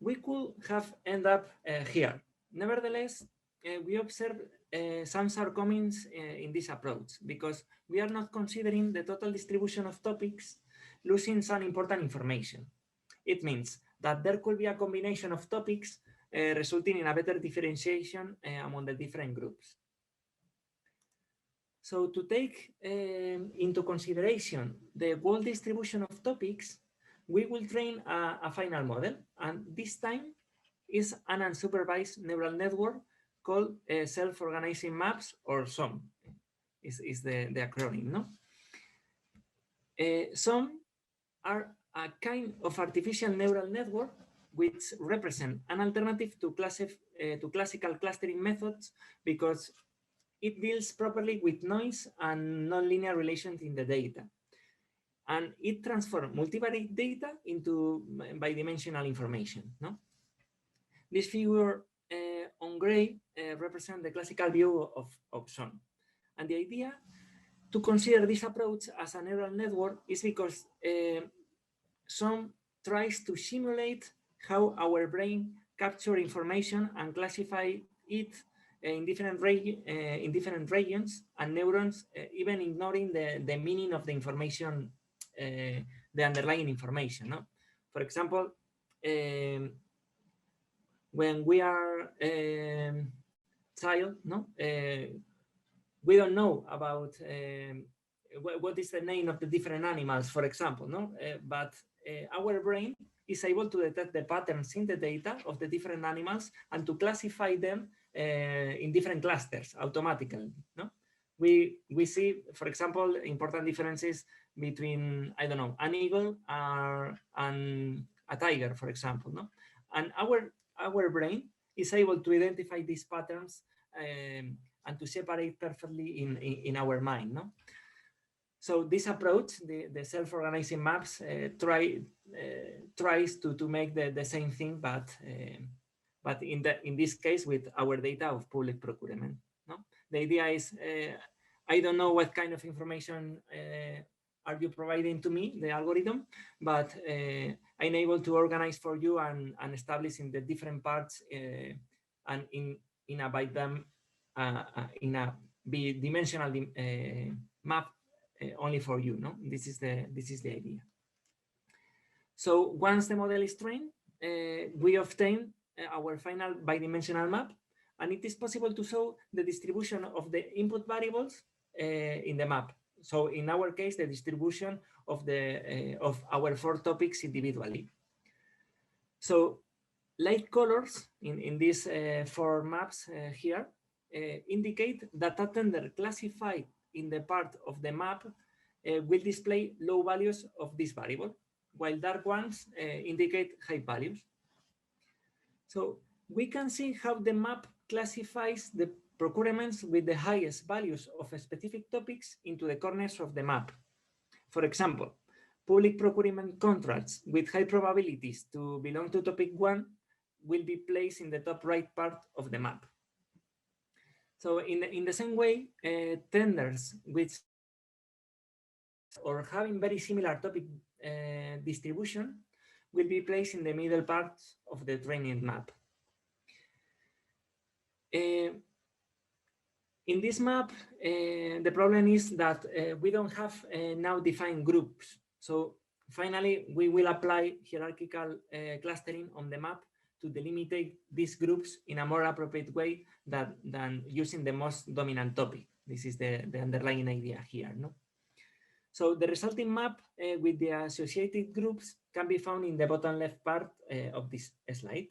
We could have ended up here. Nevertheless, we observe some shortcomings in this approach because we are not considering the total distribution of topics, losing some important information. It means that there could be a combination of topics resulting in a better differentiation among the different groups. So to take into consideration the whole distribution of topics, we will train a final model, and this time is an unsupervised neural network called self-organizing maps, or SOM, is the acronym. No? SOM are a kind of artificial neural network which represent an alternative to classical clustering methods because it deals properly with noise and nonlinear relations in the data. And it transforms multivariate data into bidimensional information. No? This figure on gray represents the classical view of SOM. And the idea to consider this approach as a neural network is because SOM tries to simulate how our brain captures information and classify it in different regions and neurons, even ignoring the meaning of the information, the underlying information. No? For example, when we are child, no, we don't know about what is the name of the different animals, for example, no, but our brain is able to detect the patterns in the data of the different animals and to classify them in different clusters automatically. No? We see, for example, important differences between, I don't know, an eagle and a tiger, for example. No? And our brain is able to identify these patterns and to separate perfectly in our mind. No? So this approach, the self-organizing maps, tries to make the same thing, but in this case with our data of public procurement. No? The idea is, I don't know what kind of information are you providing to me, the algorithm, but I'm able to organize for you and establish in the different parts and in a bidimensional map only for you. No, this is the idea. So once the model is trained, we obtain our final bidimensional map, and it is possible to show the distribution of the input variables in the map. So in our case, the distribution of our 4 topics individually. So light colors in these 4 maps here indicate that a tender classified in the part of the map will display low values of this variable, while dark ones indicate high values. So we can see how the map classifies the procurements with the highest values of specific topics into the corners of the map. For example, public procurement contracts with high probabilities to belong to topic 1 will be placed in the top right part of the map. So in the same way, tenders which or having very similar topic distribution will be placed in the middle part of the training map. In this map, the problem is that we don't have now defined groups. So finally, we will apply hierarchical clustering on the map to delimitate these groups in a more appropriate way than using the most dominant topic. This is the underlying idea here, no? So the resulting map with the associated groups can be found in the bottom left part of this slide.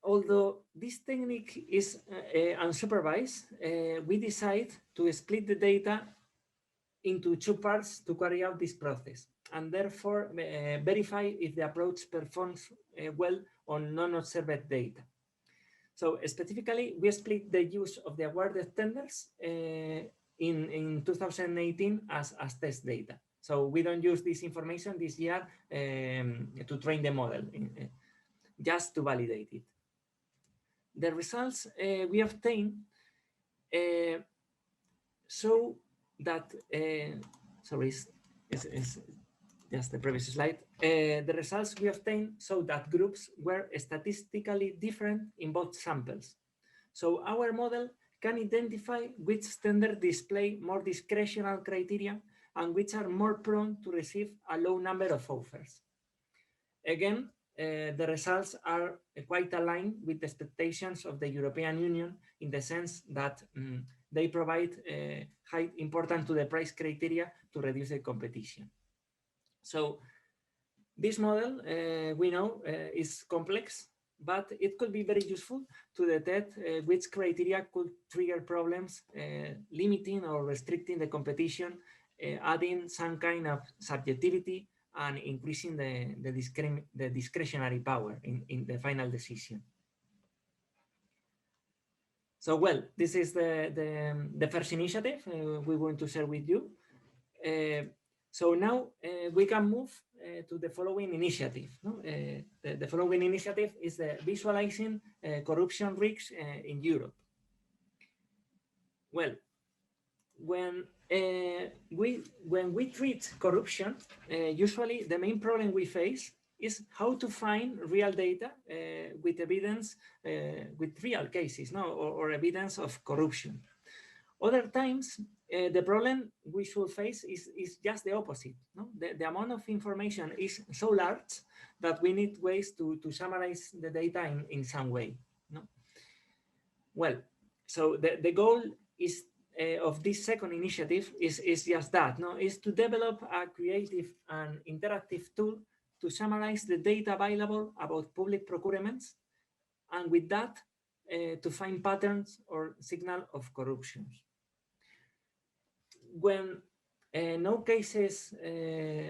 Although this technique is unsupervised, we decide to split the data into 2 parts to carry out this process, and therefore verify if the approach performs well on non-observed data. So specifically, we split the use of the awarded tenders in 2018 as test data. So we don't use this information this year to train the model, just to validate it. The results we obtain show that, sorry, it's just the previous slide. The results we obtained show that groups were statistically different in both samples. So our model can identify which tender display more discretional criteria and which are more prone to receive a low number of offers. Again, the results are quite aligned with the expectations of the European Union in the sense that they provide high importance to the price criteria to reduce the competition. So this model, we know, is complex, but it could be very useful to detect which criteria could trigger problems, limiting or restricting the competition, adding some kind of subjectivity and increasing the discretionary power in the final decision. So, well, this is the first initiative we want to share with you. So now we can move to the following initiative. No? The following initiative is the visualizing corruption risks in Europe. Well, when we treat corruption, usually the main problem we face is how to find real data with evidence, with real cases, no, or evidence of corruption. Other times, the problem we should face is just the opposite. No? The amount of information is so large that we need ways to summarize the data in some way. No? Well, so the goal is of this second initiative is just that, no? Is to develop a creative and interactive tool to summarize the data available about public procurements, and with that, to find patterns or signal of corruption. When no cases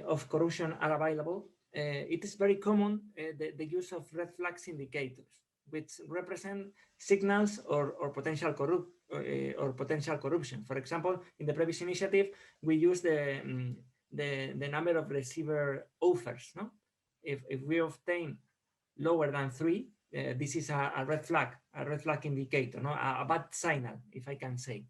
of corruption are available, it is very common the use of red flags indicators, which represent signals or potential corruption. For example, in the previous initiative, we used the number of receiver offers. No, if we obtain lower than 3, this is a red flag indicator, no, a bad signal, if I can say.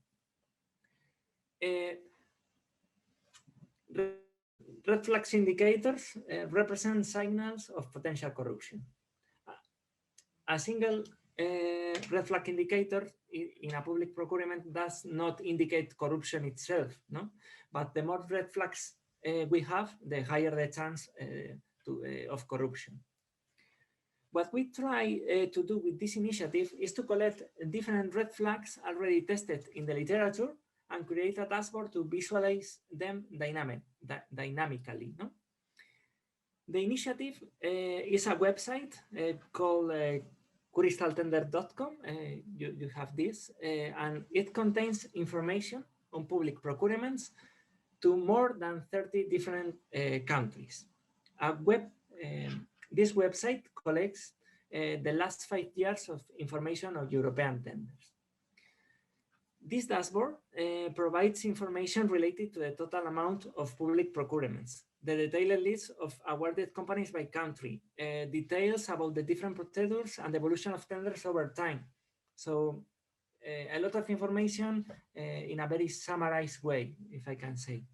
Red flags indicators represent signals of potential corruption. A single red flag indicator in a public procurement does not indicate corruption itself, no? But the more red flags we have, the higher the chance of corruption. What we try to do with this initiative is to collect different red flags already tested in the literature and create a dashboard to visualize them dynamically. No? The initiative is a website called crystaltender.com. You have this, and it contains information on public procurements to more than 30 different countries. This website collects the last 5 years of information of European tenders. This dashboard provides information related to the total amount of public procurements, the detailed list of awarded companies by country, details about the different procedures and the evolution of tenders over time. So a lot of information in a very summarized way, if I can say.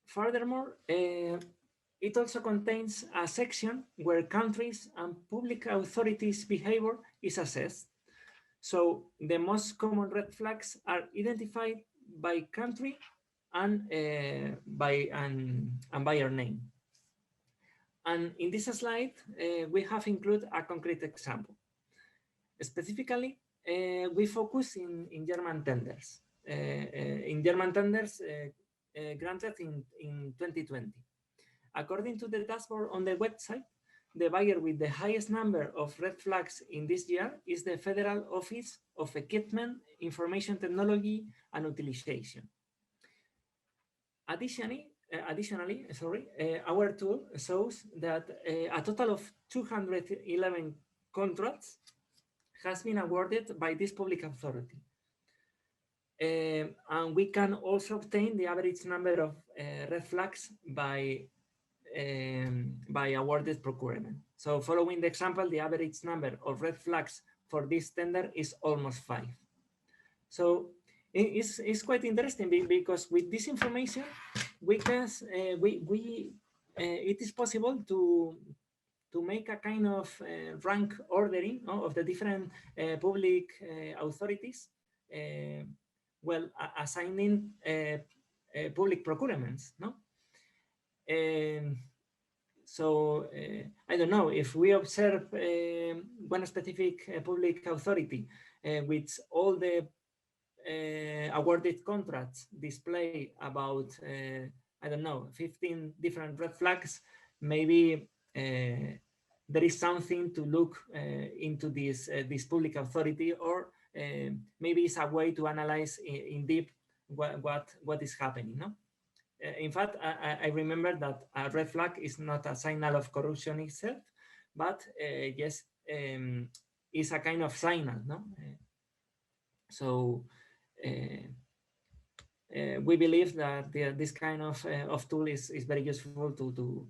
Furthermore, it also contains a section where countries and public authorities' behavior is assessed. So the most common red flags are identified by country and by buyer name. And in this slide, we have included a concrete example. Specifically, we focus in German tenders. Granted in 2020. According to the dashboard on the website, the buyer with the highest number of red flags in this year is the Federal Office of Equipment, Information Technology and Utilization. Additionally, our tool shows that a total of 211 contracts has been awarded by this public authority. And we can also obtain the average number of red flags by awarded procurement. So following the example, the average number of red flags for this tender is almost 5. So it's quite interesting because with this information, it is possible to make a kind of rank ordering of the different public authorities, assigning public procurements, no? So I don't know, if we observe one specific public authority with all the awarded contracts display about, I don't know, 15 different red flags, maybe there is something to look into this public authority, or maybe it's a way to analyze in deep what is happening, no? In fact, I remember that a red flag is not a signal of corruption itself, but yes, it's a kind of signal, no? So we believe that this kind of tool is very useful to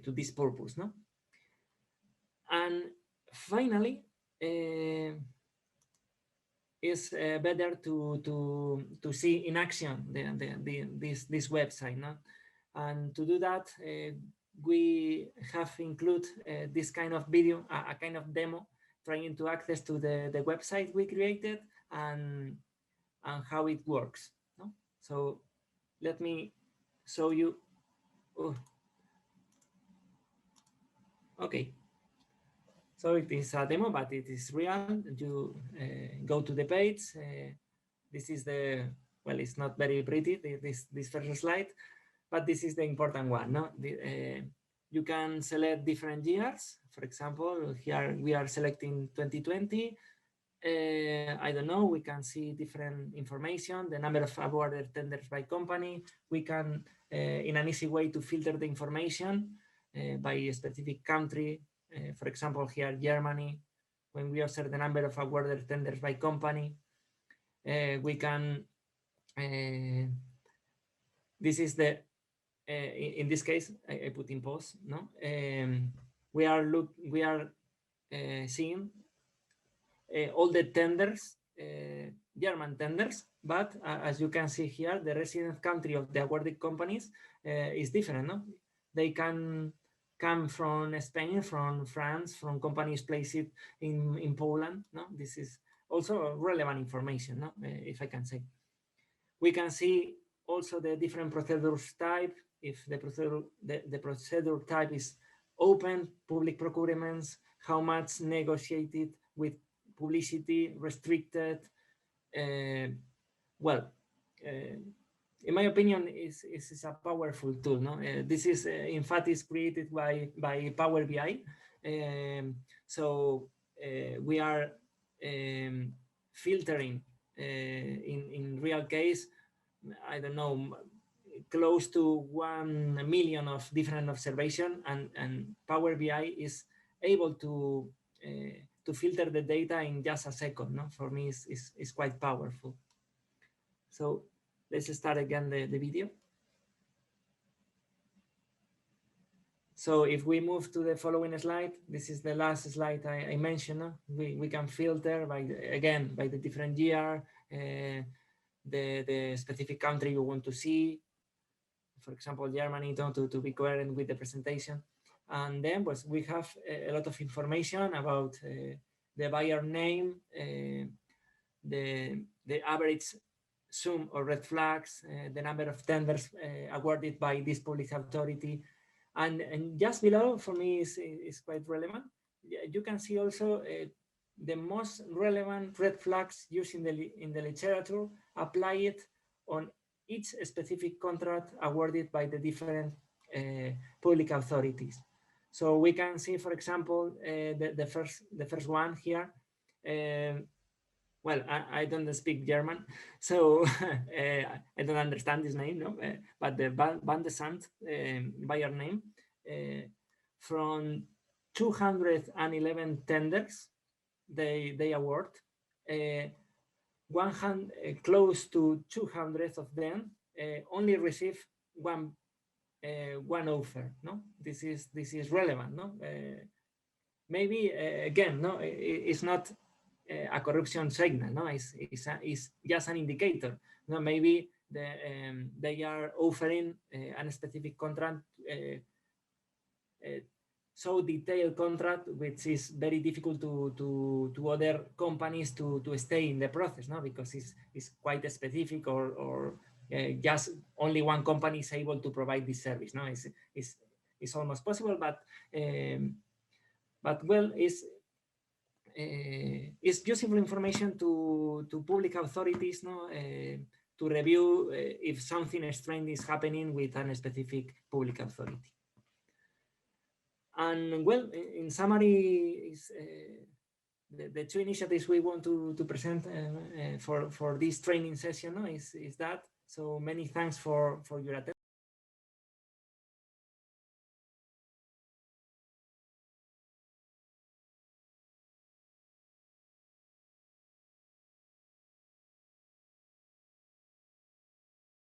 this purpose, no? And finally, it's better to see in action this website, no? And to do that, we have included this kind of video, a kind of demo, trying to access to the website we created and how it works, no? So let me show you. Oh. Okay. So it is a demo, but it is real. You go to the page. This is well, it's not very pretty, this first slide, but this is the important one, no? You can select different years. For example, here we are selecting 2020. I don't know, we can see different information, the number of awarded tenders by company. We can, in an easy way, to filter the information by a specific country. For example, here, Germany, when we observe the number of awarded tenders by company, we can, this is the, in this case, I put in pause, no? We are seeing all the tenders, German tenders, but as you can see here, the resident country of the awarded companies is different, no? They can come from Spain, from France, from companies placed in Poland, no? This is also relevant information, no? If I can say. We can see also the different procedures type, if the procedure type is open public procurements, how much negotiated with publicity, restricted. Well, in my opinion, is a powerful tool. No, this is in fact is created by Power BI. So we are filtering in real case, I don't know, close to 1 million of different observations, and Power BI is able to filter the data in just a second. No, for me, is quite powerful. So let's start again the video. So if we move to the following slide, this is the last slide I mentioned. We can filter by the different year, the specific country you want to see. For example, Germany, to be coherent with the presentation. And then we have a lot of information about the buyer name, the average sum or red flags, the number of tenders awarded by this public authority. And just below, for me, is quite relevant. You can see also the most relevant red flags used in the literature, applied on each specific contract awarded by the different public authorities. So we can see, for example, the first one here. Well, I don't speak German, so I don't understand this name, no? But the Van de Sant buyer name, from 211 tenders they award, close to 200 of them only receive one offer. No, this is relevant. No, maybe again, no, it's not a corruption signal. No, it's just an indicator. No, maybe they are offering a specific contract, so detailed contract, which is very difficult to other companies to stay in the process. No, because it's quite specific, or just only one company is able to provide this service. No, it's almost possible, but well, it's useful information to public authorities, no, to review if something strange is happening with a specific public authority. And well, in summary, is the two initiatives we want to present for this training session, no, is that. So many thanks for your attention.